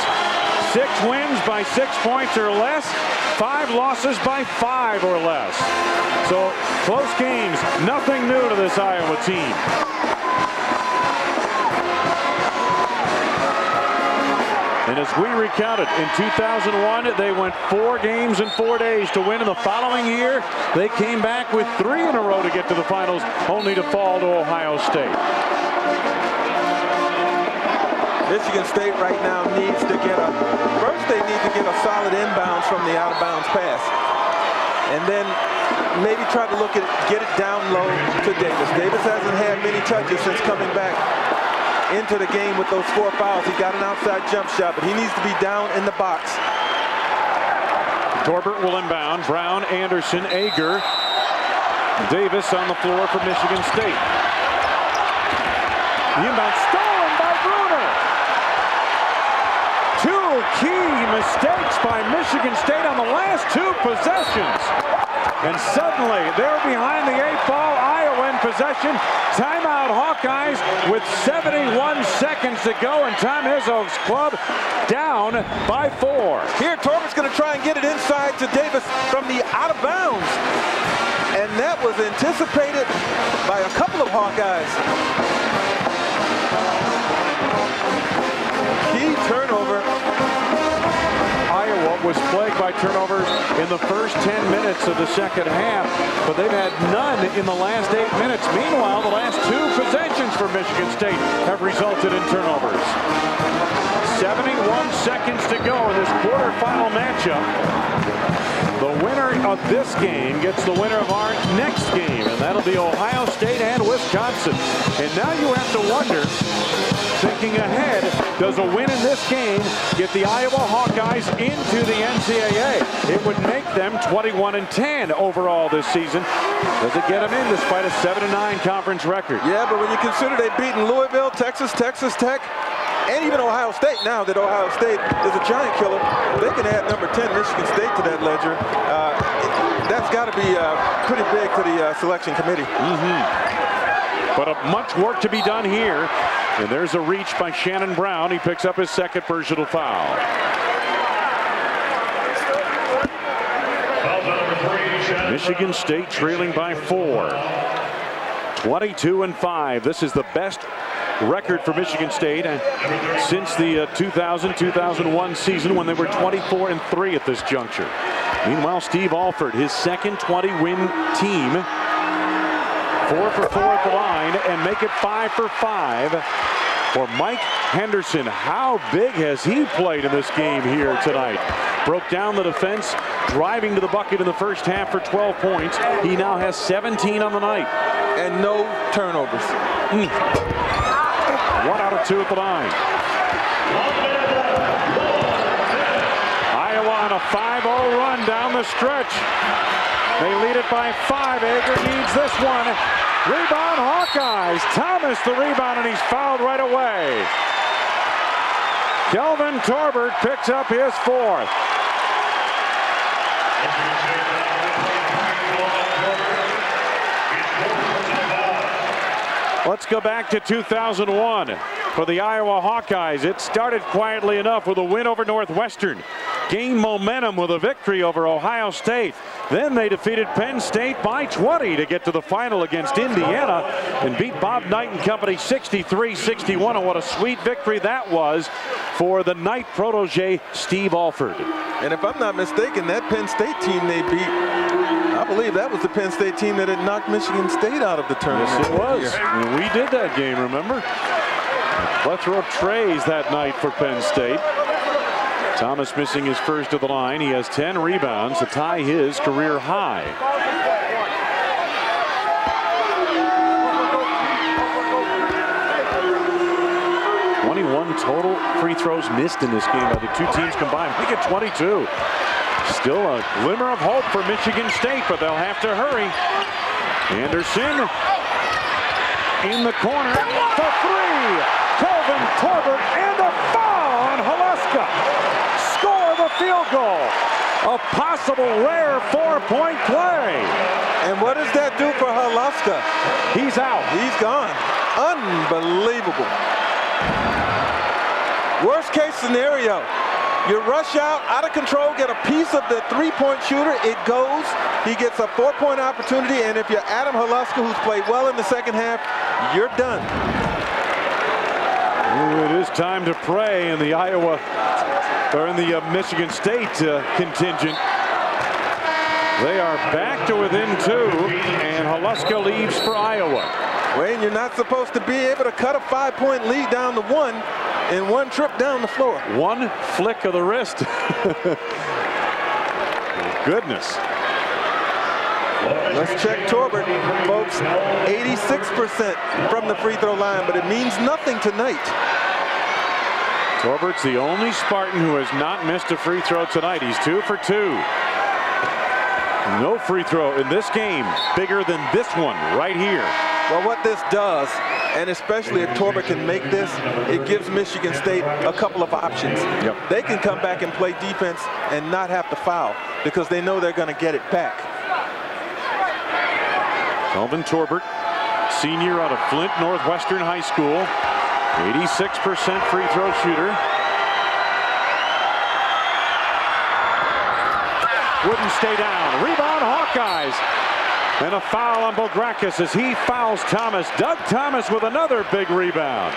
6 wins by 6 points or less. 5 losses by 5 or less. So close games. Nothing new to this Iowa team. And as we recounted, in 2001, they went 4 games in 4 days to win. In the following year, they came back with 3 in a row to get to the finals, only to fall to Ohio State. Michigan State right now needs to get first they need to get a solid inbounds from the out-of-bounds pass. And then maybe try to get it down low to Davis. Davis hasn't had many touches since coming back into the game with those 4 fouls. He got an outside jump shot, but he needs to be down in the box. Torbert will inbound. Brown, Anderson, Ager. Davis on the floor for Michigan State. The inbound stolen by Bruner. 2 key mistakes by Michigan State on the last 2 possessions. And suddenly they're behind the 8 ball. Iowa in possession. Timeout Hawkeyes with 71 seconds to go, and Tom Izzo's club down by 4. Here, Torbert's going to try and get it inside to Davis from the out of bounds. And that was anticipated by a couple of Hawkeyes. Key turnover. Iowa was plagued by turnovers in the first 10 minutes of the second half, but they've had none in the last 8 minutes. Meanwhile, the last 2 possessions for Michigan State have resulted in turnovers. 71 seconds to go in this quarterfinal matchup. The winner of this game gets the winner of our next game, and that'll be Ohio State and Wisconsin. And now you have to wonder, thinking ahead, does a win in this game get the Iowa Hawkeyes into the NCAA? It would make them 21-10 overall this season. Does it get them in despite a 7-9 conference record? Yeah, but when you consider they've beaten Louisville, Texas Tech, and even Ohio State, now that Ohio State is a giant killer, they can add number 10 Michigan State to that ledger. That's got to be pretty big to the selection committee. But much work to be done here. And there's a reach by Shannon Brown. He picks up his second personal foul. Michigan State trailing by 4. 22-5. This is the best record for Michigan State since the 2000-2001 season, when they were 24-3 at this juncture. Meanwhile, Steve Alford, his second 20-win team, 4 for 4 at the line, and make it 5 for 5 for Mike Henderson. How big has he played in this game here tonight? Broke down the defense, driving to the bucket in the first half for 12 points. He now has 17 on the night. And no turnovers. 1 out of 2 at the line. Iowa on a 5-0 run down the stretch. They lead it by 5. Ager needs this one. Rebound Hawkeyes. Thomas the rebound, and he's fouled right away. Kelvin Torbert picks up his 4th. Let's go back to 2001 for the Iowa Hawkeyes. It started quietly enough with a win over Northwestern. Gained momentum with a victory over Ohio State. Then they defeated Penn State by 20 to get to the final against Indiana and beat Bob Knight and company 63-61. And what a sweet victory that was for the Knight protege Steve Alford. And if I'm not mistaken, that Penn State team they beat, I believe that was the Penn State team that had knocked Michigan State out of the tournament. Yes, it was. We did that game, remember? A plethora of trays that night for Penn State. Thomas missing his first of the line. He has 10 rebounds to tie his career high. 21 total free throws missed in this game by the two teams combined. We get 22. Still a glimmer of hope for Michigan State, but they'll have to hurry. Anderson in the corner for three. Kelvin Torbert and a foul on Halaska. Score the field goal. A possible rare 4-point play. And what does that do for Halaska? He's out. He's gone. Unbelievable. Worst case scenario, you rush out of control, get a piece of the three-point shooter, it goes, he gets a 4-point opportunity, and if you're Adam Halaska, who's played well in the second half, you're done. Ooh, it is time to pray in the Iowa, or in the Michigan State contingent. They are back to within 2, and Halaska leaves for Iowa. Wayne, you're not supposed to be able to cut a 5-point lead down to 1 in one trip down the floor. One flick of the wrist. Goodness. Let's check Torbert, folks. 86% from the free throw line, but it means nothing tonight. Torbert's the only Spartan who has not missed a free throw tonight. He's 2 for 2. No free throw in this game bigger than this one right here. Well, what this does, and especially if Torbert can make this, it gives Michigan State a couple of options. Yep. They can come back and play defense and not have to foul because they know they're going to get it back. Kelvin Torbert, senior out of Flint Northwestern High School, 86% free throw shooter. Wouldn't stay down. Rebound Hawkeyes. And a foul on Bograkis as he fouls Thomas. Doug Thomas with another big rebound.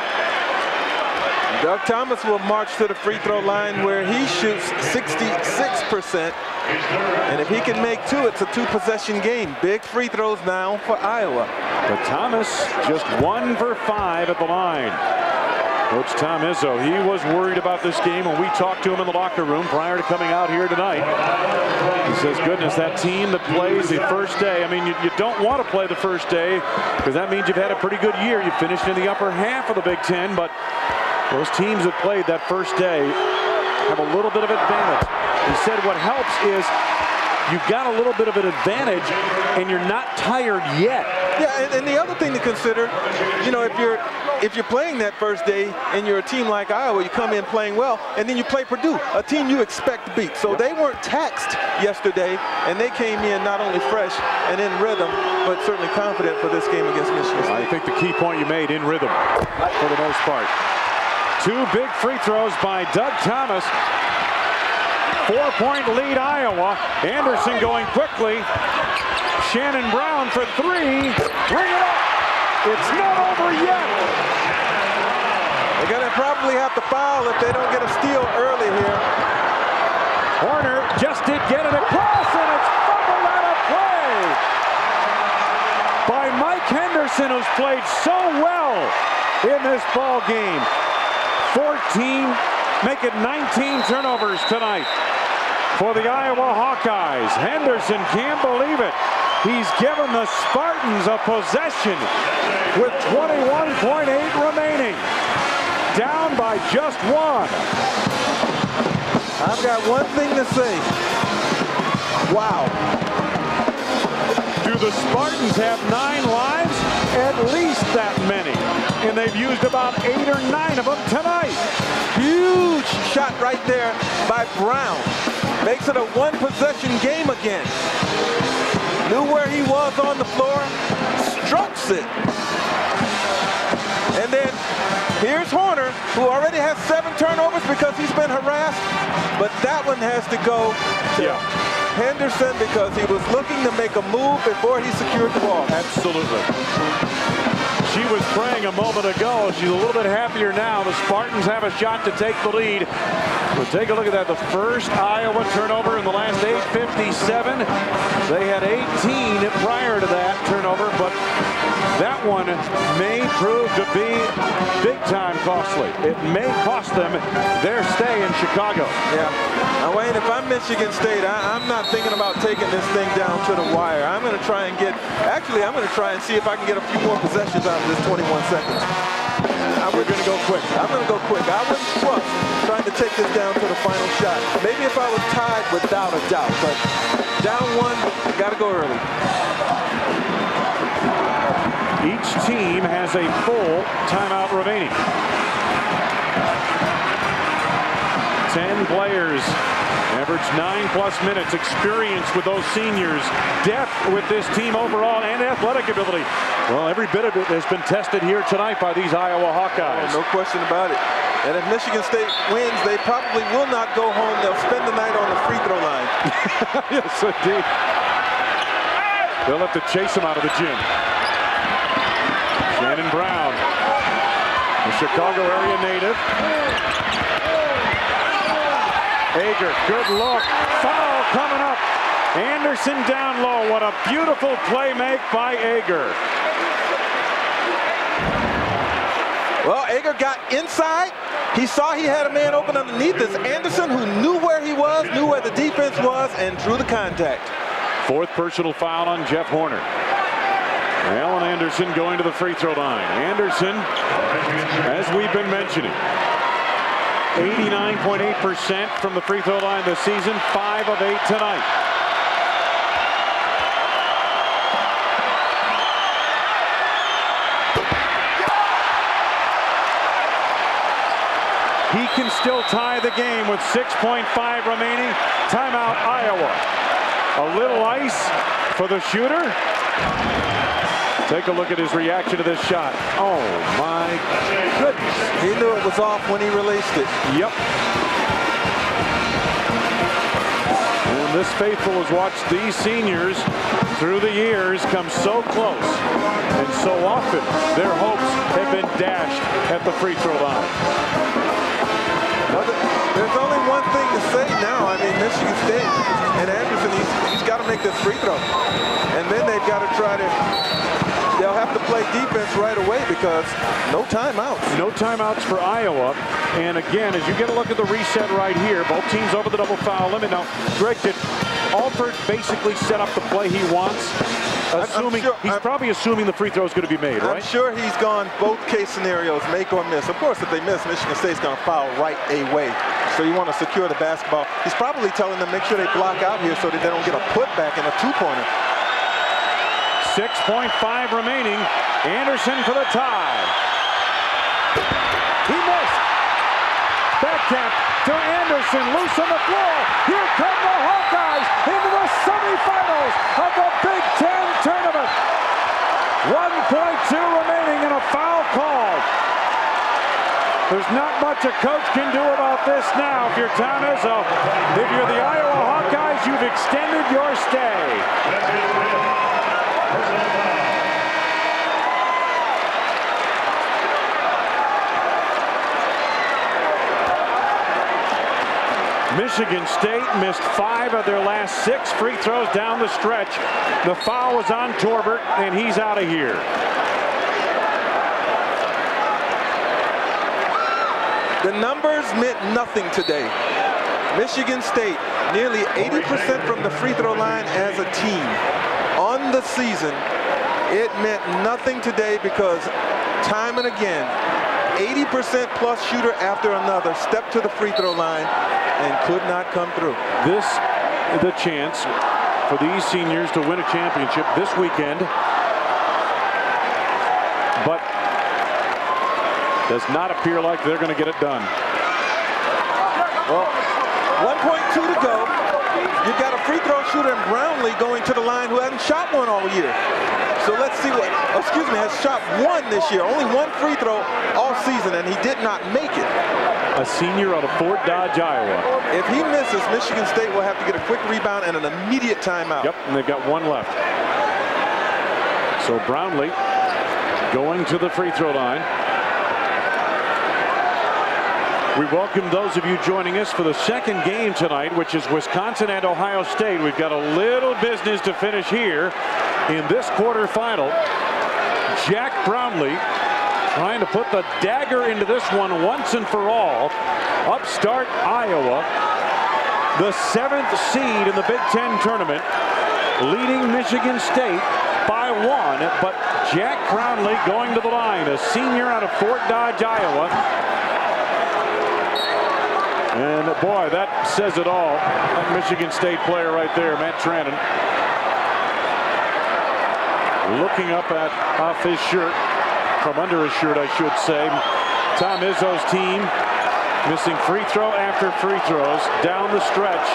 Doug Thomas will march to the free throw line where he shoots 66%. And if he can make 2, it's a 2-possession game. Big free throws now for Iowa. But Thomas just 1 for 5 at the line. Coach Tom Izzo, he was worried about this game when we talked to him in the locker room prior to coming out here tonight. He says, goodness, that team that plays the first day, I mean, you don't want to play the first day because that means you've had a pretty good year. You finished in the upper half of the Big Ten, but those teams that played that first day have a little bit of advantage. He said what helps is you've got a little bit of an advantage and you're not tired yet. Yeah, and the other thing to consider, you know, if you're playing that first day and you're a team like Iowa, you come in playing well, and then you play Purdue, a team you expect to beat. So they weren't taxed yesterday, and they came in not only fresh and in rhythm, but certainly confident for this game against Michigan State. I think the key point you made, in rhythm for the most part. 2 big free throws by Doug Thomas. 4-point lead Iowa. Anderson going quickly. Shannon Brown for 3. Bring it up. It's not over yet. They're going to probably have to foul if they don't get a steal early here. Horner just did get it across, and it's fumbled out of play by Mike Henderson, who's played so well in this ball game. 14, make it 19 turnovers tonight for the Iowa Hawkeyes. Henderson can't believe it. He's given the Spartans a possession with 21.8 remaining. Down by just 1. I've got one thing to say. Wow. Do the Spartans have 9 lives? At least that many. And they've used about 8 or 9 of them tonight. Huge shot right there by Brown. Makes it a 1-possession game again. Knew where he was on the floor, strokes it. And then here's Horner, who already has 7 turnovers because he's been harassed. But that one has to go to Henderson because he was looking to make a move before he secured the ball. Absolutely. She was praying a moment ago. She's a little bit happier now. The Spartans have a shot to take the lead. But take a look at that. The first Iowa turnover in the last 8:57. They had 18 prior to that turnover, but that one may prove to be big time costly. It may cost them their stay in Chicago. Yeah. Now, Wayne, if I'm Michigan State, I'm not thinking about taking this thing down to the wire. I'm going to try and I'm going to try and see if I can get a few more possessions out of this 21 seconds. We're going to go quick. I'm going to go quick. I wouldn't trust trying to take this down to the final shot. Maybe if I was tied, without a doubt, but down one, got to go early. Each team has a full timeout remaining. 10 players, average 9+ minutes, experience with those seniors, depth with this team overall, and athletic ability. Well, every bit of it has been tested here tonight by these Iowa Hawkeyes. Oh, no question about it. And if Michigan State wins, they probably will not go home. They'll spend the night on the free throw line. Yes, indeed. They'll have to chase him out of the gym. Shannon Brown, the Chicago area native. Ager, good look. Foul coming up. Anderson down low. What a beautiful play make by Ager. Well, Ager got inside. He saw he had a man open underneath this. Anderson, who knew where he was, knew where the defense was, and drew the contact. Fourth personal foul on Jeff Horner. Alan Anderson going to the free throw line. Anderson, as we've been mentioning, 89.8% from the free throw line this season, 5 of 8 tonight. He can still tie the game with 6.5 remaining. Timeout, Iowa. A little ice for the shooter. Take a look at his reaction to this shot. Oh my goodness. He knew it was off when he released it. Yep. And this faithful has watched these seniors through the years come so close. And so often their hopes have been dashed at the free throw line. There's only one thing to say now. I mean, Michigan State and Anderson, he's got to make this free throw. And then they've got to they'll have to play defense right away because no timeouts. No timeouts for Iowa. And again, as you get a look at the reset right here, both teams over the double foul limit. Now, Greg, did Alford basically set up the play he wants? He's probably assuming the free throw is going to be made, right? I'm sure he's gone both case scenarios, make or miss. Of course, if they miss, Michigan State's going to foul right away. So you want to secure the basketball. He's probably telling them make sure they block out here so that they don't get a putback and a two-pointer. 6.5 remaining. Anderson for the tie. He missed. Back tap to Anderson, loose on the floor. Here come the Hawkeyes into the semifinals of the Big Ten tournament. 1.2 remaining and a foul called. There's not much a coach can do about this now. If you're Tom Izzo, if you're the Iowa Hawkeyes, you've extended your stay. Michigan State missed 5 of their last 6 free throws down the stretch. The foul was on Torbert, and he's out of here. The numbers meant nothing today. Michigan State, nearly 80% from the free throw line as a team. On the season, it meant nothing today because time and again, 80% plus shooter after another stepped to the free throw line and could not come through. This is the chance for these seniors to win a championship this weekend, but does not appear like they're going to get it done. Well, 1.2 to go. You've got a free throw shooter in Brownlee going to the line who hasn't shot one all year. So let's see has shot 1 this year. Only 1 free throw all season, and he did not make it. A senior out of Fort Dodge, Iowa. If he misses, Michigan State will have to get a quick rebound and an immediate timeout. Yep, and they've got 1 left. So Brownlee going to the free throw line. We welcome those of you joining us for the second game tonight, which is Wisconsin and Ohio State. We've got a little business to finish here in this quarterfinal. Jack Brownlee trying to put the dagger into this one once and for all. Upstart Iowa, the 7th seed in the Big Ten tournament, leading Michigan State by 1, but Jack Brownlee going to the line, a senior out of Fort Dodge, Iowa. And boy, that says it all. That Michigan State player right there, Matt Trannon, looking up off his shirt, from under his shirt, I should say. Tom Izzo's team missing free throw after free throws down the stretch.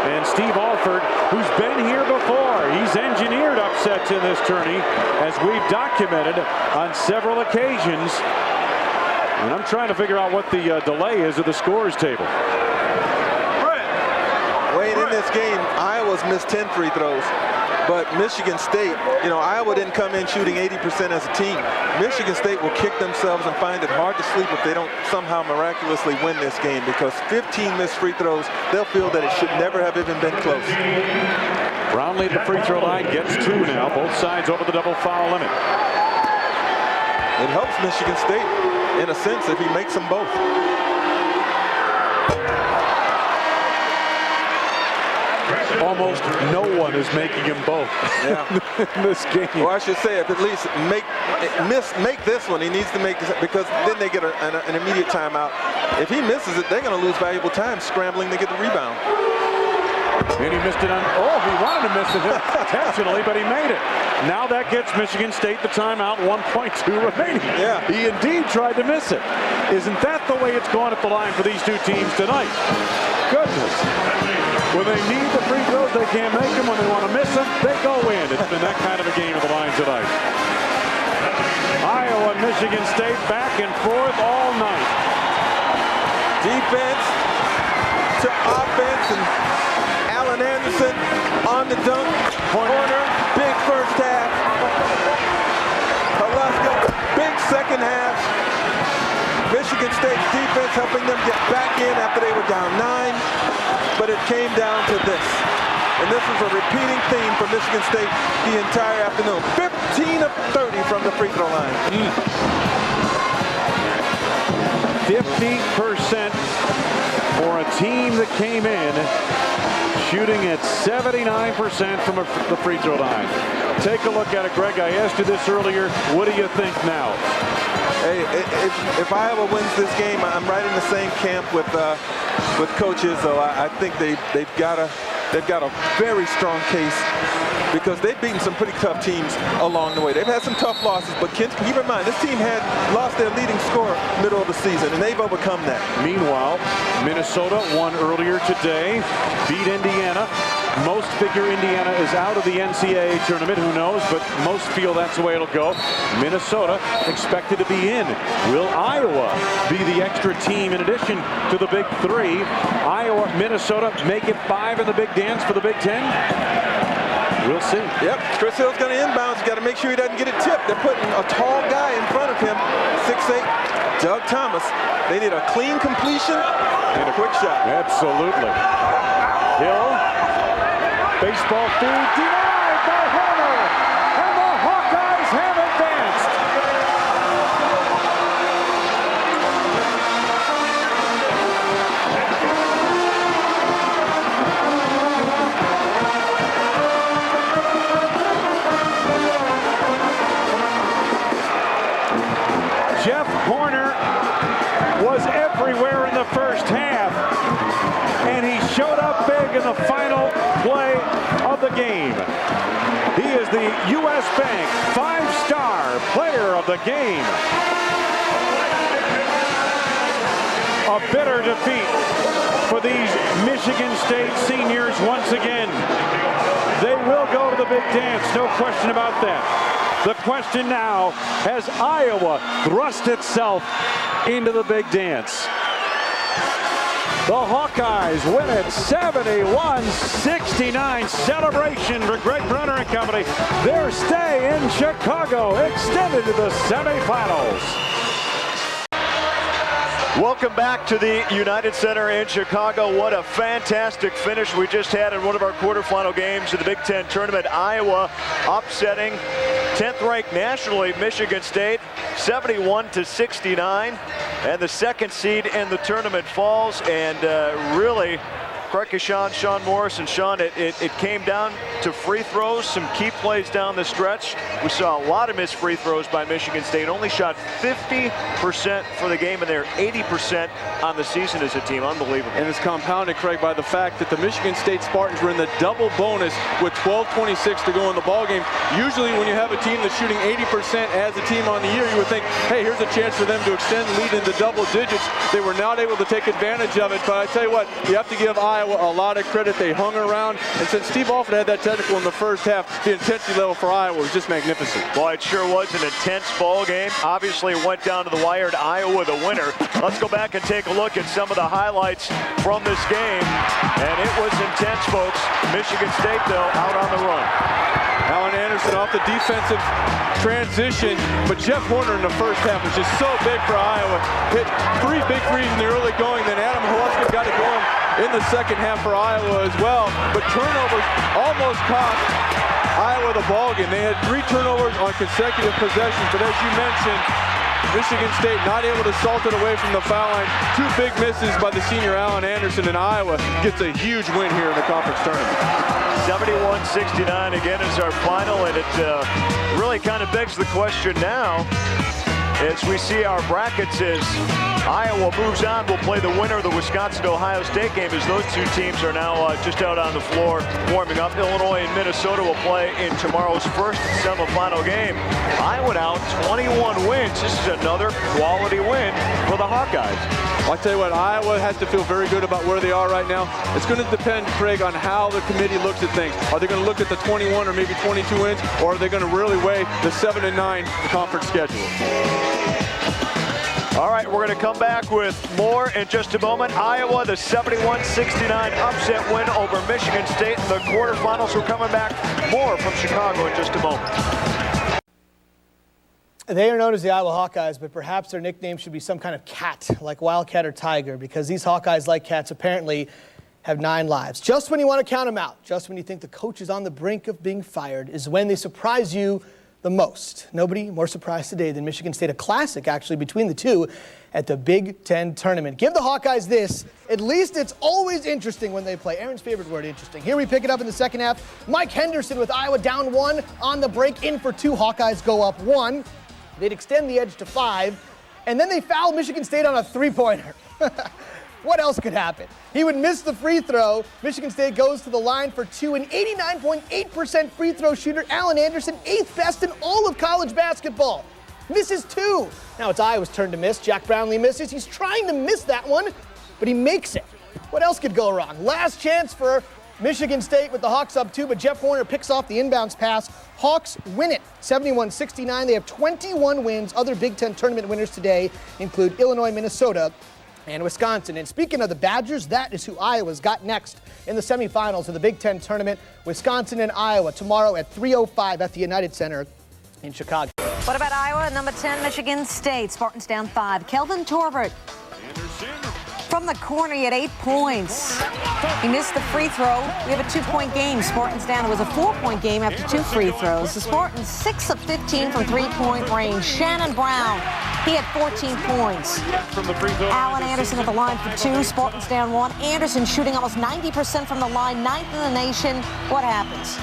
And Steve Alford, who's been here before, he's engineered upsets in this tourney, as we've documented on several occasions. And I'm trying to figure out what the delay is of the scores table. Wade, in this game, Iowa's missed 10 free throws. But Michigan State, Iowa didn't come in shooting 80% as a team. Michigan State will kick themselves and find it hard to sleep if they don't somehow miraculously win this game, because 15 missed free throws, they'll feel that it should never have even been close. Brownlee at the free throw line gets 2 now, both sides over the double foul limit. It helps Michigan State, in a sense, if he makes them both. Almost no one is making him both in this game. Well, I should say, if at least make this one, he needs to make, because then they get an immediate timeout. If he misses it, they're going to lose valuable time scrambling to get the rebound. And he missed it on, he wanted to miss it intentionally, but he made it. Now that gets Michigan State the timeout, 1.2 remaining. Yeah. He indeed tried to miss it. Isn't that the way it's going at the line for these two teams tonight? Goodness. When they need the free throws, they can't make them. When they want to miss them, they go in. It's been that kind of a game at the line tonight. Iowa and Michigan State back and forth all night. Defense to offense, and Allen Anderson on the dunk. Corner, big first half. Alaska, big second half. Michigan State's defense helping them get back in after they were down 9. But it came down to this. And this is a repeating theme for Michigan State the entire afternoon. 15 of 30 from the free throw line. 50% for a team that came in shooting at 79% from the free throw line. Take a look at it, Greg. I asked you this earlier. What do you think now? Hey, if Iowa wins this game, I'm right in the same camp with Coach Izzo. I think they've got a very strong case, because they've beaten some pretty tough teams along the way. They've had some tough losses, but keep in mind, this team had lost their leading scorer middle of the season, and they've overcome that. Meanwhile, Minnesota won earlier today, beat Indiana. Most figure Indiana is out of the NCAA tournament. Who knows? But most feel that's the way it'll go. Minnesota expected to be in. Will Iowa be the extra team in addition to the Big Three? Iowa, Minnesota make it 5 in the big dance for the Big Ten? We'll see. Yep, Chris Hill's going to inbound. He's got to make sure he doesn't get it tipped. They're putting a tall guy in front of him, 6'8", Doug Thomas. They need a clean completion and a quick shot. Absolutely. Hill, baseball feed denied by Horner, and the Hawkeyes have advanced. Jeff Horner was everywhere in the first half, and he showed up big in the final play of the game. He is the U.S. Bank 5-star player of the game. A bitter defeat for these Michigan State seniors once again. They will go to the big dance, no question about that. The question now, has Iowa thrust itself into the big dance? The Hawkeyes win it 71-69. Celebration for Greg Brunner and company. Their stay in Chicago extended to the semifinals. Welcome back to the United Center in Chicago. What a fantastic finish we just had in one of our quarterfinal games of the Big Ten tournament. Iowa upsetting 10th ranked nationally Michigan State 71-69, and the second seed in the tournament falls. And really, correct me, Shon Morris, and Shon, it came down to free throws, some key plays down the stretch. We saw a lot of missed free throws by Michigan State. Only shot 50% for the game, and they're 80% on the season as a team. Unbelievable. And it's compounded, Craig, by the fact that the Michigan State Spartans were in the double bonus with 12:26 to go in the ballgame. Usually when you have a team that's shooting 80% as a team on the year, you would think, hey, here's a chance for them to extend the lead into double digits. They were not able to take advantage of it, but I tell you what, you have to give Iowa a lot of credit. They hung around, and since Steve Alford had that technical in the first half, the intensity level for Iowa was just magnificent. Boy, it sure was an intense ball game. Obviously, it went down to the wire, and Iowa the winner. Let's go back and take a look at some of the highlights from this game, and it was intense, folks. Michigan State, though, out on the run. Alan Anderson off the defensive transition, but Jeff Horner in the first half was just so big for Iowa. Hit 3 big threes in the early going, then Adam Haluska got it going in the second half for Iowa as well. But turnovers almost cost Iowa the ball game. They had 3 turnovers on consecutive possessions, but as you mentioned, Michigan State not able to salt it away from the foul line. 2 big misses by the senior Alan Anderson, and Iowa gets a huge win here in the conference tournament. 71-69 again is our final, and it really kind of begs the question now as we see our brackets as Iowa moves on. We'll play the winner of the Wisconsin-Ohio State game as those 2 teams are now just out on the floor warming up. Illinois and Minnesota will play in tomorrow's first semifinal game. Iowa now 21 wins. This is another quality win for the Hawkeyes. I'll tell you what, Iowa has to feel very good about where they are right now. It's going to depend, Craig, on how the committee looks at things. Are they going to look at the 21 or maybe 22 wins, or are they going to really weigh the 7 and 9 conference schedule? All right, we're going to come back with more in just a moment. Iowa, the 71-69 upset win over Michigan State in the quarterfinals. We're coming back more from Chicago in just a moment. They are known as the Iowa Hawkeyes, but perhaps their nickname should be some kind of cat, like Wildcat or Tiger, because these Hawkeyes, like cats, apparently have 9 lives. Just when you want to count them out, just when you think the coach is on the brink of being fired, is when they surprise you the most. Nobody more surprised today than Michigan State, a classic actually between the two at the Big Ten tournament. Give the Hawkeyes this. At least it's always interesting when they play. Aaron's favorite word, interesting. Here we pick it up in the second half. Mike Henderson with Iowa down 1 on the break, in for 2. Hawkeyes go up 1. They'd extend the edge to 5, and then they foul Michigan State on a 3-pointer. What else could happen? He would miss the free throw. Michigan State goes to the line for 2. An 89.8% free throw shooter, Alan Anderson, 8th best in all of college basketball. Misses 2. Now it's Iowa's turn to miss. Jack Brownlee misses. He's trying to miss that one, but he makes it. What else could go wrong? Last chance for Michigan State with the Hawks up 2, but Jeff Horner picks off the inbounds pass. Hawks win it, 71-69. They have 21 wins. Other Big Ten tournament winners today include Illinois, Minnesota, and Wisconsin. And speaking of the Badgers, that is who Iowa's got next in the semifinals of the Big Ten tournament. Wisconsin and Iowa tomorrow at 3:05 at the United Center in Chicago. What about Iowa? Number 10, Michigan State. Spartans down 5. Kelvin Torbert from the corner, he had 8 points. He missed the free throw. We have a 2-point game. Spartans down. It was a 4-point game after 2 free throws. The Spartans 6 of 15 from 3-point range. Shannon Brown, he had 14 points. Alan Anderson at the line for 2. Spartans down 1. Anderson shooting almost 90% from the line, 9th in the nation. What happens?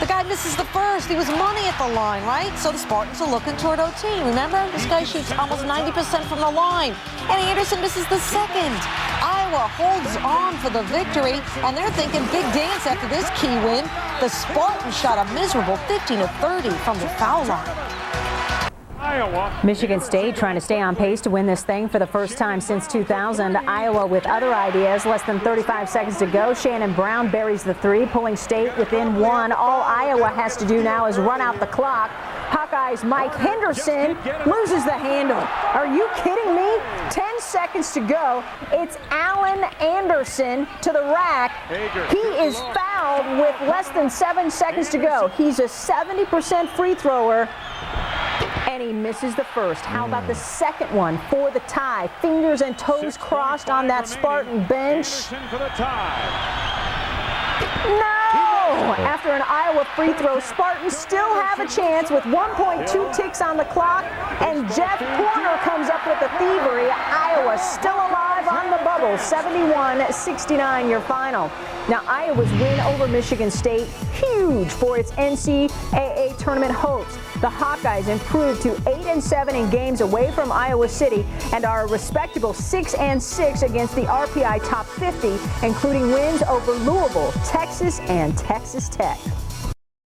The guy misses the first. He was money at the line, right? So the Spartans are looking toward OT. Remember? This guy shoots almost 90% from the line. And Anderson misses the second. Iowa holds on for the victory, and they're thinking big dance after this key win. The Spartans shot a miserable 15 of 30 from the foul line. Michigan State trying to stay on pace to win this thing for the first time since 2000. Iowa with other ideas. Less than 35 seconds to go. Shannon Brown buries the 3, pulling State within 1. All Iowa has to do now is run out the clock. Hawkeyes Mike Henderson loses the handle. Are you kidding me? 10 seconds to go. It's Alan Anderson to the rack. He is fouled with less than 7 seconds to go. He's a 70% free thrower. and he misses the first. How about the second one for the tie? Fingers and toes crossed on that Spartan bench. For the tie. No! After an Iowa free throw, Spartans still have a chance with 1.2 ticks on the clock, and Jeff Horner comes up with the thievery. Iowa still alive on the bubble. 71-69 your final. Now, Iowa's win over Michigan State, huge for its NCAA tournament hopes. The Hawkeyes improved to 8-7 in games away from Iowa City and are a respectable 6-6 against the RPI top 50, including wins over Louisville, Texas, and Texas Tech.